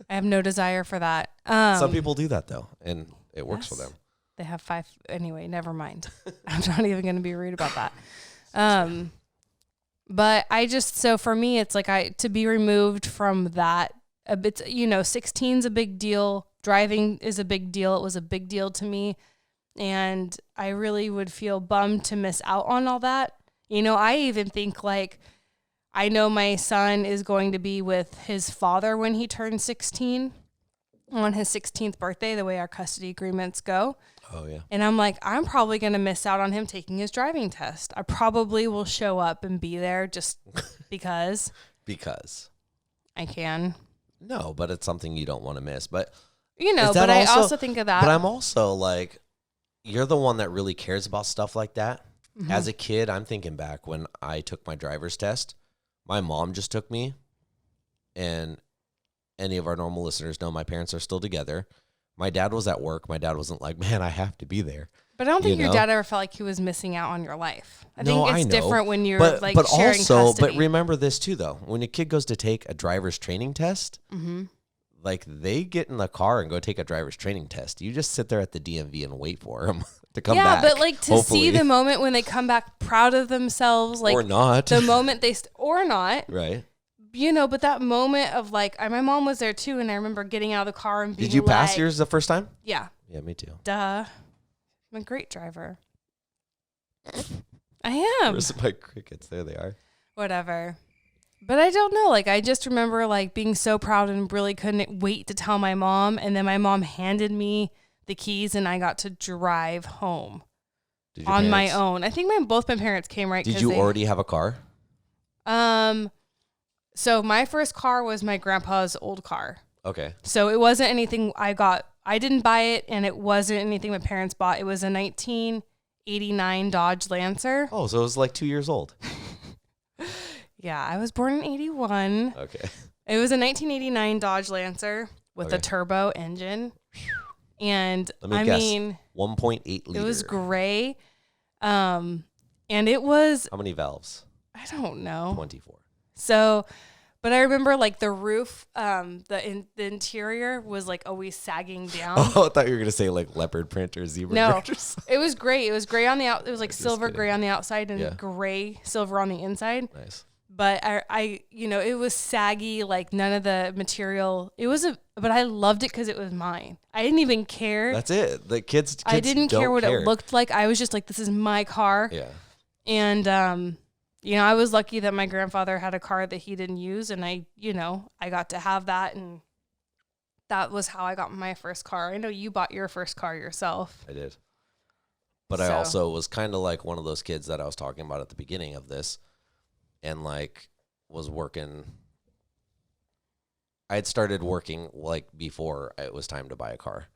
I have no desire for that. Some people do that though, and it works for yes. them. They have 5. Anyway, never mind. I'm not even going to be rude about that. But so for me, it's like to be removed from that a bit, 16's a big deal. Driving is a big deal. It was a big deal to me And I really would feel bummed to miss out on all that. You know, I even think like, I know my son is going to be with his father when he turns 16 on his 16th birthday, the way our custody agreements go. Oh, yeah. And I'm like, I'm probably going to miss out on him taking his driving test. I probably will show up and be there just because. Because. I can. No, but it's something you don't want to miss. But, you know, but I also think of that. But I'm also like, you're the one that really cares about stuff like that. Mm-hmm. As a kid, I'm thinking back when I took my driver's test, my mom just took me, and any of our normal listeners know my parents are still together. My dad was at work. My dad wasn't like, man, I have to be there. But I don't think your dad ever felt like he was missing out on your life. I think it's different when you're sharing custody. But remember this too, though. When a kid goes to take a driver's training test, like they get in the car and go take a driver's training test. You just sit there at the DMV and wait for them to come back. Yeah, but like to see the moment when they come back proud of themselves, like or not, the moment or not, right? You know, but that moment of like, my mom was there too, and I remember getting out of the car and being like, did you pass yours the first time? Yeah. Yeah, me too. Duh. I'm a great driver. I am. Where's my crickets? There they are. Whatever. But I don't know. Like, I just remember like being so proud and really couldn't wait to tell my mom. And then my mom handed me the keys and I got to drive home on my own. I think both my parents came right. Did you already have a car? So my first car was my grandpa's old car. Okay. So it wasn't anything I got. I didn't buy it, and it wasn't anything my parents bought. It was a 1989 Dodge Lancer. Oh, so it was like 2 years old. Yeah, I was born in 81. Okay. It was a 1989 Dodge Lancer with a turbo engine. And I mean, 1.8 liter. It was gray. And it was, how many valves? I don't know. 24. So, but I remember like the roof, the interior was like always sagging down. Oh, I thought you were going to say like leopard print or zebra print or something. It was gray. It was gray on the out. It was like silver gray on the outside and gray silver on the inside. Nice. But I, you know, it was saggy, like none of the material. But I loved it because it was mine. I didn't even care. That's it. The kids I didn't care what it looked like. I was just like, this is my car. Yeah. And, you know, I was lucky that my grandfather had a car that he didn't use. And I got to have that. And that was how I got my first car. I know you bought your first car yourself. I did. But I also was kind of like one of those kids that I was talking about at the beginning of this. And like was working. I had started working like before it was time to buy a car.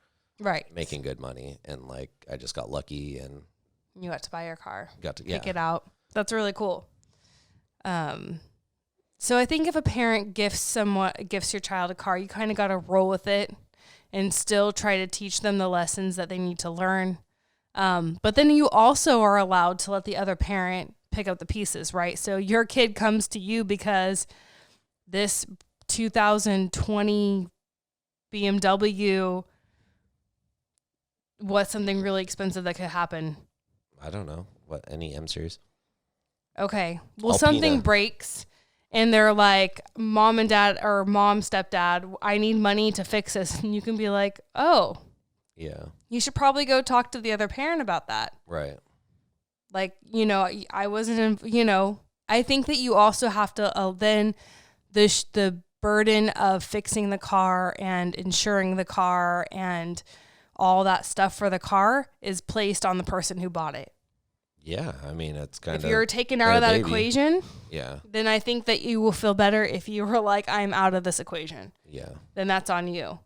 Right. Making good money. And like I just got lucky and you got to buy your car. Got to take it out. That's really cool. So I think if a parent gifts your child a car, you kind of got to roll with it and still try to teach them the lessons that they need to learn. But then you also are allowed to let the other parent pick up the pieces, right? So your kid comes to you because this 2020 BMW was something really expensive that could happen. I don't know. What, any M series? Okay. Well, something breaks and they're like, mom and dad or mom, stepdad, I need money to fix this. And you can be like, oh, yeah, you should probably go talk to the other parent about that. Right. Like, you know, I wasn't, you know, I think that you also have to, then the burden of fixing the car and insuring the car and all that stuff for the car is placed on the person who bought it. Yeah. I mean, it's kind of, if you're taken out of that equation, then I think that you will feel better if you were like, I'm out of this equation. Yeah. Then that's on you.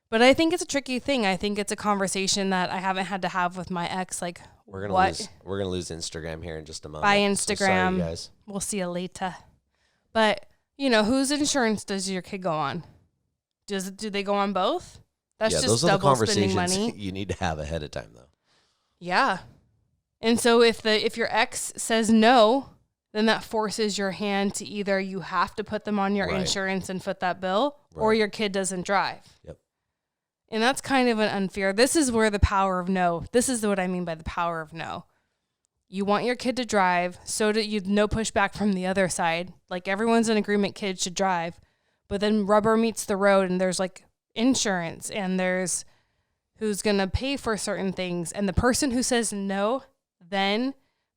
But I think it's a tricky thing. I think it's a conversation that I haven't had to have with my ex. Like, we're gonna lose Instagram here in just a moment. Bye, Instagram. So sorry, guys. We'll see you later. But you know, whose insurance does your kid go on? Do they go on both? That's just those double are the spending conversations money. you need to have ahead of time, though. Yeah, and so if your ex says no, then that forces your hand to either you have to put them on your insurance and foot that bill, or your kid doesn't drive. Yep. And that's kind of an unfair. This is where the power of no. This is what I mean by the power of no. You want your kid to drive, so that you no pushback from the other side. Like everyone's in agreement, kids should drive, but then rubber meets the road, and there's like insurance, and there's, who's going to pay for certain things. And the person who says no then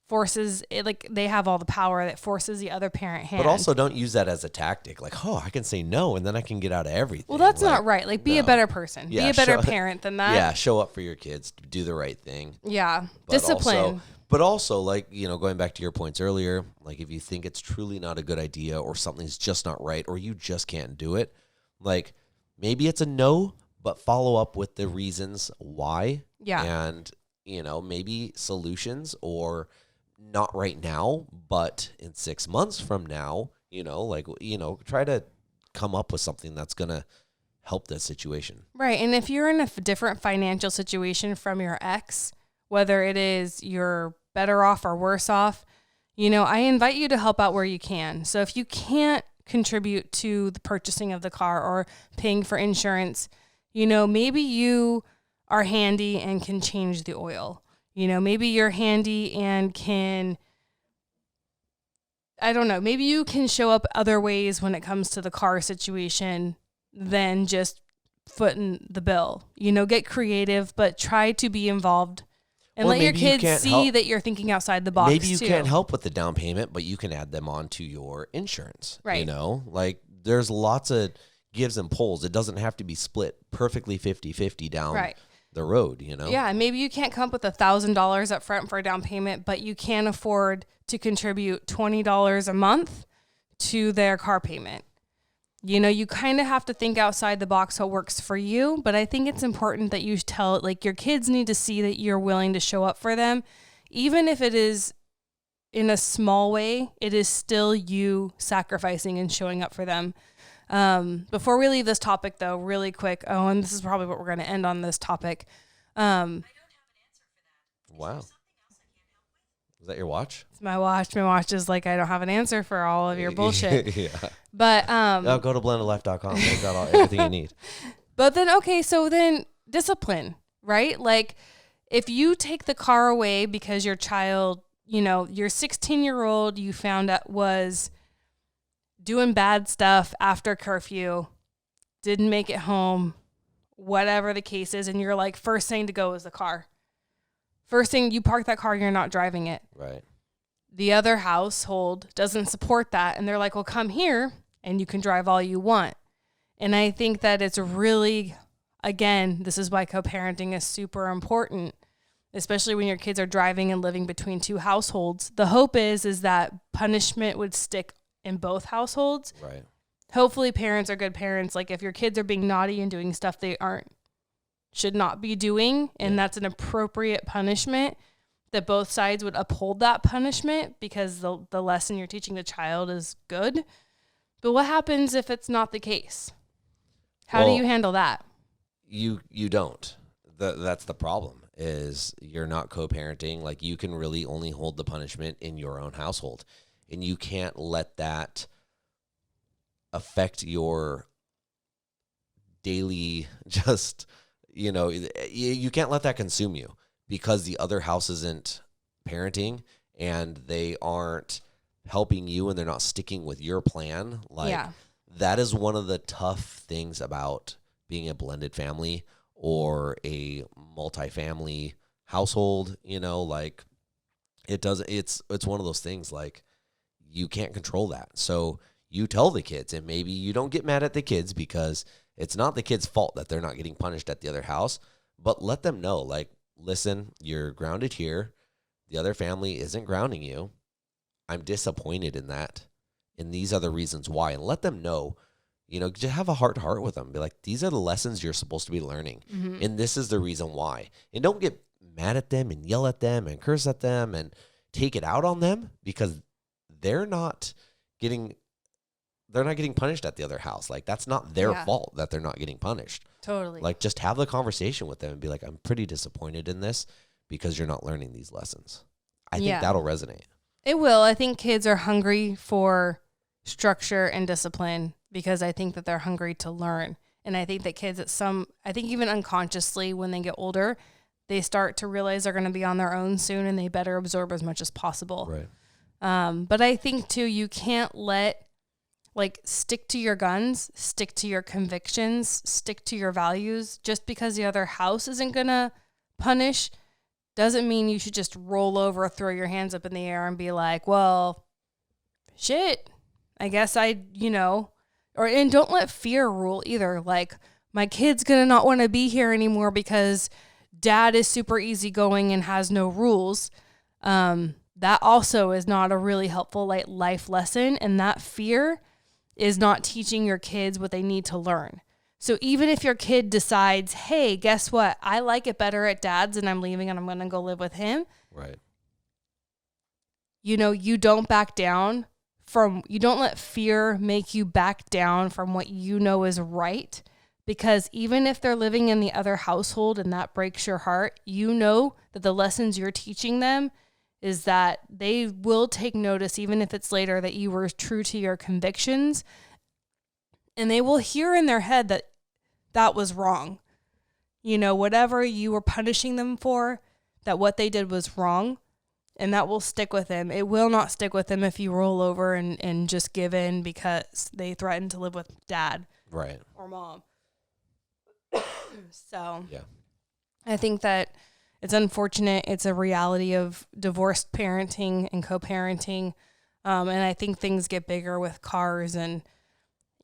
forces it, like they have all the power that forces the other parent hand. But also don't use that as a tactic. Like, oh, I can say no and then I can get out of everything. Well, that's not right. Like, be a better person. Yeah, be a better parent than that. Yeah, show up for your kids. Do the right thing. Yeah, But discipline. But also, like, going back to your points earlier, like if you think it's truly not a good idea or something's just not right or you just can't do it, like maybe it's a no, but follow up with the reasons why. Yeah. And, maybe solutions or not right now, but in 6 months from now, try to come up with something that's going to help this situation. Right. And if you're in a different financial situation from your ex, whether it is you're better off or worse off, I invite you to help out where you can. So if you can't contribute to the purchasing of the car or paying for insurance, maybe you are handy and can change the oil. Maybe you're handy and can, I don't know, maybe you can show up other ways when it comes to the car situation than just footing the bill. Get creative, but try to be involved and let your kids see that you're thinking outside the box. Maybe you can't help with the down payment, but you can add them onto your insurance. Right. Like there's lots of gives and pulls. It doesn't have to be split perfectly 50-50 down the road, Yeah, and maybe you can't come up with $1,000 up front for a down payment, but you can afford to contribute $20 a month to their car payment. You kind of have to think outside the box what works for you, but I think it's important that you tell, like, your kids need to see that you're willing to show up for them. Even if it is in a small way, it is still you sacrificing and showing up for them. Before we leave this topic, though, really quick, and this is probably what we're going to end on this topic. I don't have an answer for that. Wow. Is that your watch? It's my watch. My watch is like, I don't have an answer for all of your bullshit. Yeah. But go to blendedlife.com. They've got everything you need. But then, okay, so then discipline, right? Like if you take the car away because your child, your 16-year-old you found out was doing bad stuff after curfew, didn't make it home, whatever the case is, and you're like, first thing to go is the car. First thing, you park that car, you're not driving it. Right. The other household doesn't support that, and they're like, well, come here, and you can drive all you want. And I think that it's really, again, this is why co-parenting is super important, especially when your kids are driving and living between two households. The hope is that punishment would stick in both households. Right. Hopefully parents are good parents. Like if your kids are being naughty and doing stuff they should not be doing, and that's an appropriate punishment, that both sides would uphold that punishment because the lesson you're teaching the child is good. But what happens if it's not the case? How do you handle that? You don't. That's the problem, is you're not co-parenting. Like you can really only hold the punishment in your own household. And you can't let that affect your daily you can't let that consume you because the other house isn't parenting and they aren't helping you and they're not sticking with your plan. That is one of the tough things about being a blended family or a multifamily household, it's one of those things like, you can't control that. So you tell the kids, and maybe you don't get mad at the kids because it's not the kid's fault that they're not getting punished at the other house, but let them know, like, listen, you're grounded here. The other family isn't grounding you. I'm disappointed in that. And these are the reasons why. And let them know, just have a heart-to-heart with them. Be like, these are the lessons you're supposed to be learning. Mm-hmm. And this is the reason why. And don't get mad at them and yell at them and curse at them and take it out on them because they're not getting punished at the other house. Like that's not their fault that they're not getting punished. Totally. Like just have the conversation with them and be like, I'm pretty disappointed in this because you're not learning these lessons. I think that'll resonate. It will. I think kids are hungry for structure and discipline because I think that they're hungry to learn. And I think that kids I think even unconsciously when they get older, they start to realize they're going to be on their own soon and they better absorb as much as possible. Right. But I think too, you can't let Like, stick to your guns, stick to your convictions, stick to your values. Just because the other house isn't going to punish doesn't mean you should just roll over, throw your hands up in the air and be like, well, shit, I guess and don't let fear rule either. Like, my kid's going to not want to be here anymore because dad is super easygoing and has no rules. That also is not a really helpful life lesson. And that fear is not teaching your kids what they need to learn. So even if your kid decides, hey, guess what? I like it better at dad's and I'm leaving and I'm going to go live with him. Right. You don't back down you don't let fear make you back down from what you know is right. Because even if they're living in the other household and that breaks your heart, you know that the lessons you're teaching them is that they will take notice, even if it's later, that you were true to your convictions. And they will hear in their head that that was wrong. Whatever you were punishing them for, that what they did was wrong. And that will stick with them. It will not stick with them if you roll over and just give in because they threaten to live with dad. Right. Or mom. So yeah, I think that it's unfortunate. It's a reality of divorced parenting and co-parenting. And I think things get bigger with cars and,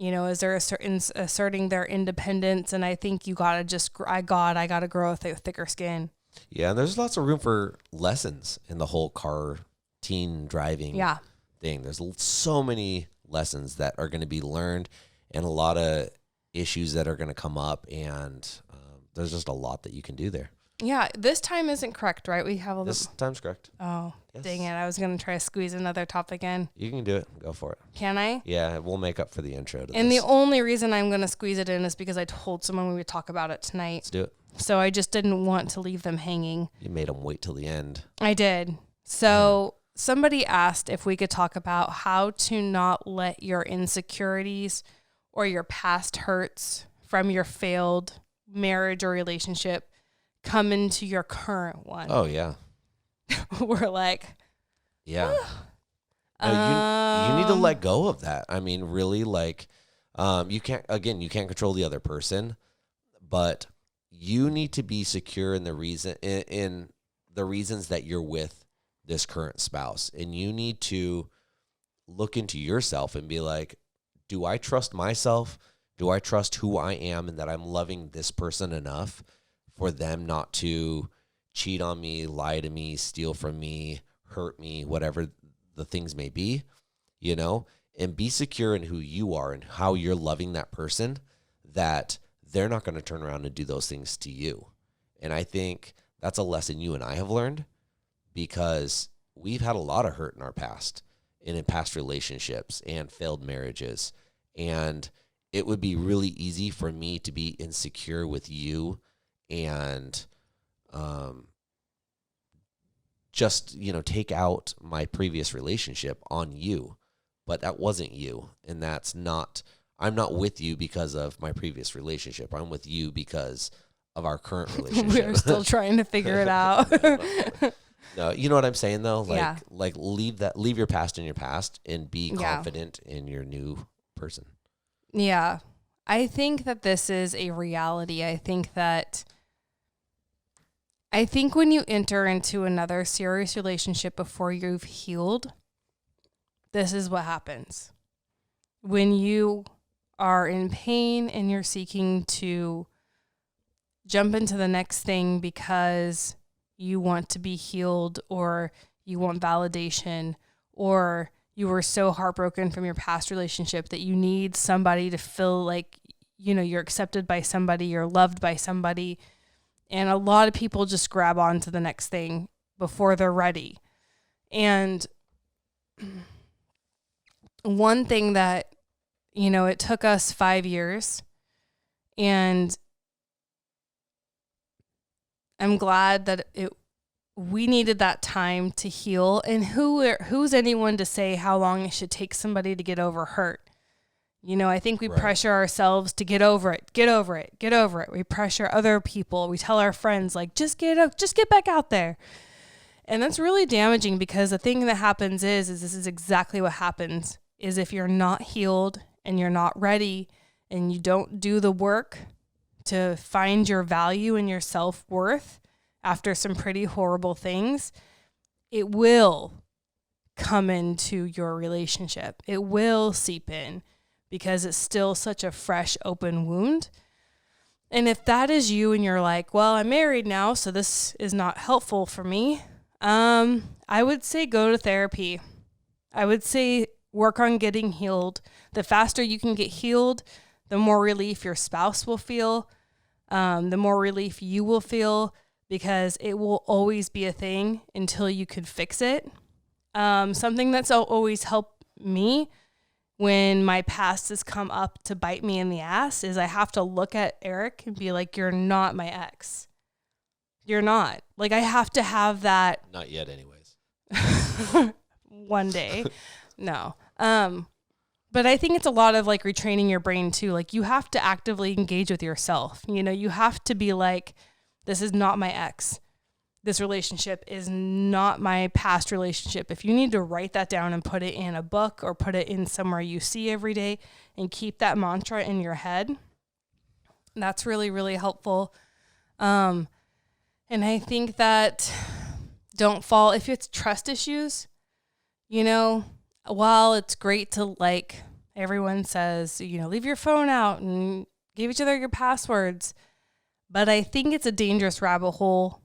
as they're asserting their independence. And I think you got to I got to grow a thicker skin. Yeah, and there's lots of room for lessons in the whole car teen driving thing. There's so many lessons that are going to be learned and a lot of issues that are going to come up. And there's just a lot that you can do there. Yeah, this time isn't correct, right? We have This time's correct. Oh, yes. Dang it. I was going to try to squeeze another topic in. You can do it. Go for it. Can I? Yeah, we'll make up for the intro to and this. The only reason I'm going to squeeze it in is because I told someone we would talk about it tonight. Let's do it. So I just didn't want to leave them hanging. You made them wait till the end. I did. So somebody asked if we could talk about how to not let your insecurities or your past hurts from your failed marriage or relationship come into your current one. Oh, yeah. We're like, yeah. No, you need to let go of that. I mean, really, you can't control the other person, but you need to be secure in the reasons that you're with this current spouse. And you need to look into yourself and be like, do I trust myself? Do I trust who I am and that I'm loving this person enough for them not to cheat on me, lie to me, steal from me, hurt me, whatever the things may be, and be secure in who you are and how you're loving that person, that they're not going to turn around and do those things to you. And I think that's a lesson you and I have learned, because we've had a lot of hurt in our past and in past relationships and failed marriages. And it would be really easy for me to be insecure with you and just, take out my previous relationship on you. But that wasn't you. And I'm not with you because of my previous relationship. I'm with you because of our current relationship. We're still trying to figure it out. No, you know what I'm saying though? Yeah. Leave your past in your past and be confident in your new person. Yeah. I think that this is a reality. I think when you enter into another serious relationship before you've healed, this is what happens. When you are in pain and you're seeking to jump into the next thing because you want to be healed or you want validation, or you were so heartbroken from your past relationship that you need somebody to feel like, you're accepted by somebody, you're loved by somebody. And a lot of people just grab on to the next thing before they're ready. And one thing that, it took us 5 years, and I'm glad that we needed that time to heal. And who's anyone to say how long it should take somebody to get over hurt? I think we pressure ourselves to get over it. We pressure other people. We tell our friends, just get back out there. And that's really damaging, because the thing that happens is this is exactly what happens. is if you're not healed and you're not ready and you don't do the work to find your value and your self-worth after some pretty horrible things, it will come into your relationship. It will seep in because it's still such a fresh, open wound. And if that is you and you're like, well, I'm married now, so this is not helpful for me, I would say go to therapy. I would say work on getting healed. The faster you can get healed, the more relief your spouse will feel, the more relief you will feel, because it will always be a thing until you could fix it. Something that's always helped me when my past has come up to bite me in the ass is I have to look at Eric and be like, you're not my ex. You're not. Like, I have to have that. Not yet anyways. One day. No. But I think it's a lot of like retraining your brain too. Like, you have to actively engage with yourself. You know, you have to be like, this is not my ex. This relationship is not my past relationship. If you need to write that down and put it in a book or put it in somewhere you see every day and keep that mantra in your head, that's really, really helpful. And I think that don't fall, if it's trust issues, you know, while it's great to, like everyone says, you know, leave your phone out and give each other your passwords. But I think it's a dangerous rabbit hole.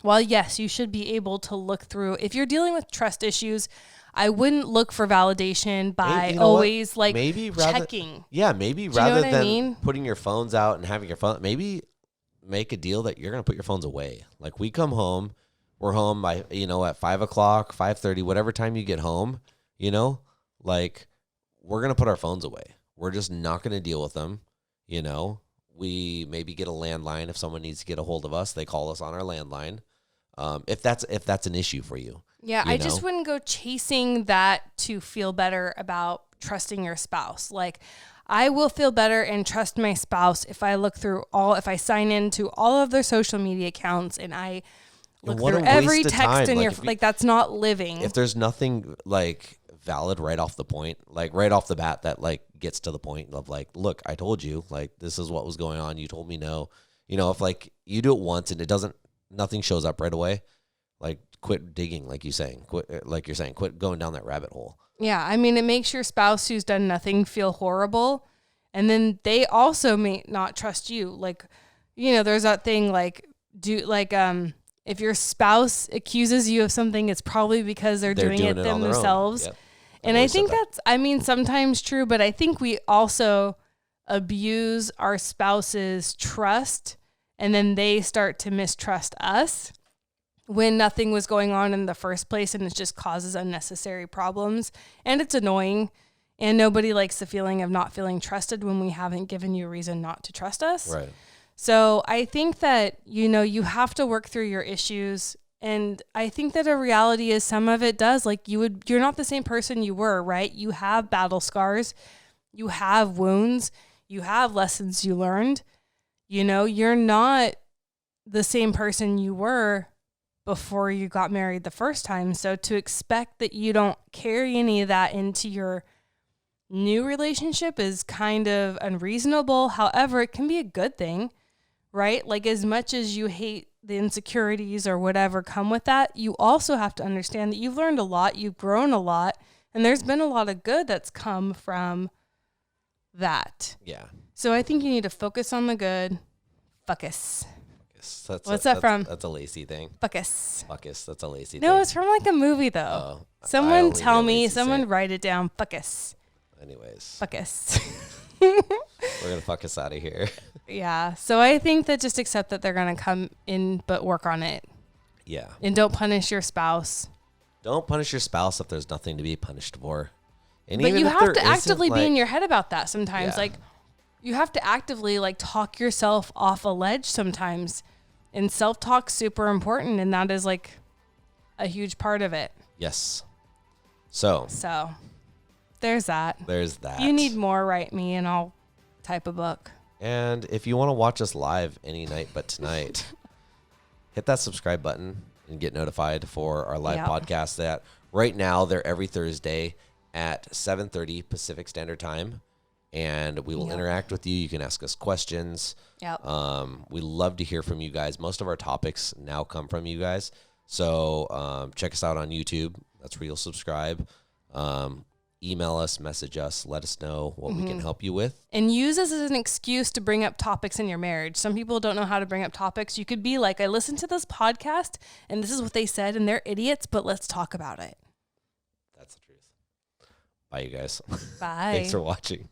While yes, you should be able to look through, if you're dealing with trust issues, I wouldn't look for validation by always like maybe checking. Maybe rather than putting your phones out and having your phone, maybe make a deal that you're going to put your phones away. Like, we come home, we're home by, you know, at 5 o'clock, 5:30, whatever time you get home, you know, like, we're going to put our phones away. We're just not going to deal with them. You know, we maybe get a landline. If someone needs to get a hold of us, they call us on our landline. If that's an issue for you. Yeah, I just wouldn't go chasing that to feel better about trusting your spouse. Like, I will feel better and trust my spouse if I if I sign into all of their social media accounts and I look through every text in your, like, that's not living. If there's nothing like valid right off the point, like right off the bat, that like gets to the point of like, look, I told you, like, this is what was going on. You told me no. You know, if like you do it once and nothing shows up right away, like, quit digging, like you're saying, quit going down that rabbit hole. Yeah. I mean, it makes your spouse who's done nothing feel horrible. And then they also may not trust you. Like, you know, there's that thing like, if your spouse accuses you of something, it's probably because they're doing it themselves. Yep. And I think that's, I mean, sometimes true, but I think we also abuse our spouse's trust, and then they start to mistrust us when nothing was going on in the first place, and it just causes unnecessary problems. And it's annoying, and nobody likes the feeling of not feeling trusted when we haven't given you a reason not to trust us. Right. So I think that, you know, you have to work through your issues. And I think that a reality is some of it does, like, you're not the same person you were, right? You have battle scars, you have wounds, you have lessons you learned. You know, you're not the same person you were before you got married the first time. So to expect that you don't carry any of that into your new relationship is kind of unreasonable. However, it can be a good thing, right? Like, as much as you hate the insecurities or whatever come with that, you also have to understand that you've learned a lot, you've grown a lot, and there's been a lot of good that's come from that. Yeah. So I think you need to focus on the good. Fuckus. What's that from? That's a Lacey thing. Fuckus. That's a Lacey thing. No, it's from like a movie though. Someone tell me. Someone write it down. Fuckus. Anyways. Fuckus. We're going to fuck us out of here. Yeah. So I think that just accept that they're going to come in, but work on it. Yeah. And don't punish your spouse. Don't punish your spouse if there's nothing to be punished for. And but you have to actively be in your head about that sometimes. Yeah. Like, you have to actively like talk yourself off a ledge sometimes. And self-talk's super important. And that is like a huge part of it. Yes. So there's that. If you need more, write me and I'll type a book. And if you want to watch us live any night but tonight, hit that subscribe button and get notified for our live podcast. That right now they're every Thursday at 7:30 Pacific Standard Time, and we will interact with you. You can ask us questions. Yep. We love to hear from you guys. Most of our topics now come from you guys. So check us out on YouTube. That's where you'll subscribe. Email us, message us, let us know what we can help you with. And use this as an excuse to bring up topics in your marriage. Some people don't know how to bring up topics. You could be like, I listened to this podcast and this is what they said and they're idiots, but let's talk about it. That's the truth. Bye, you guys. Bye. Thanks for watching.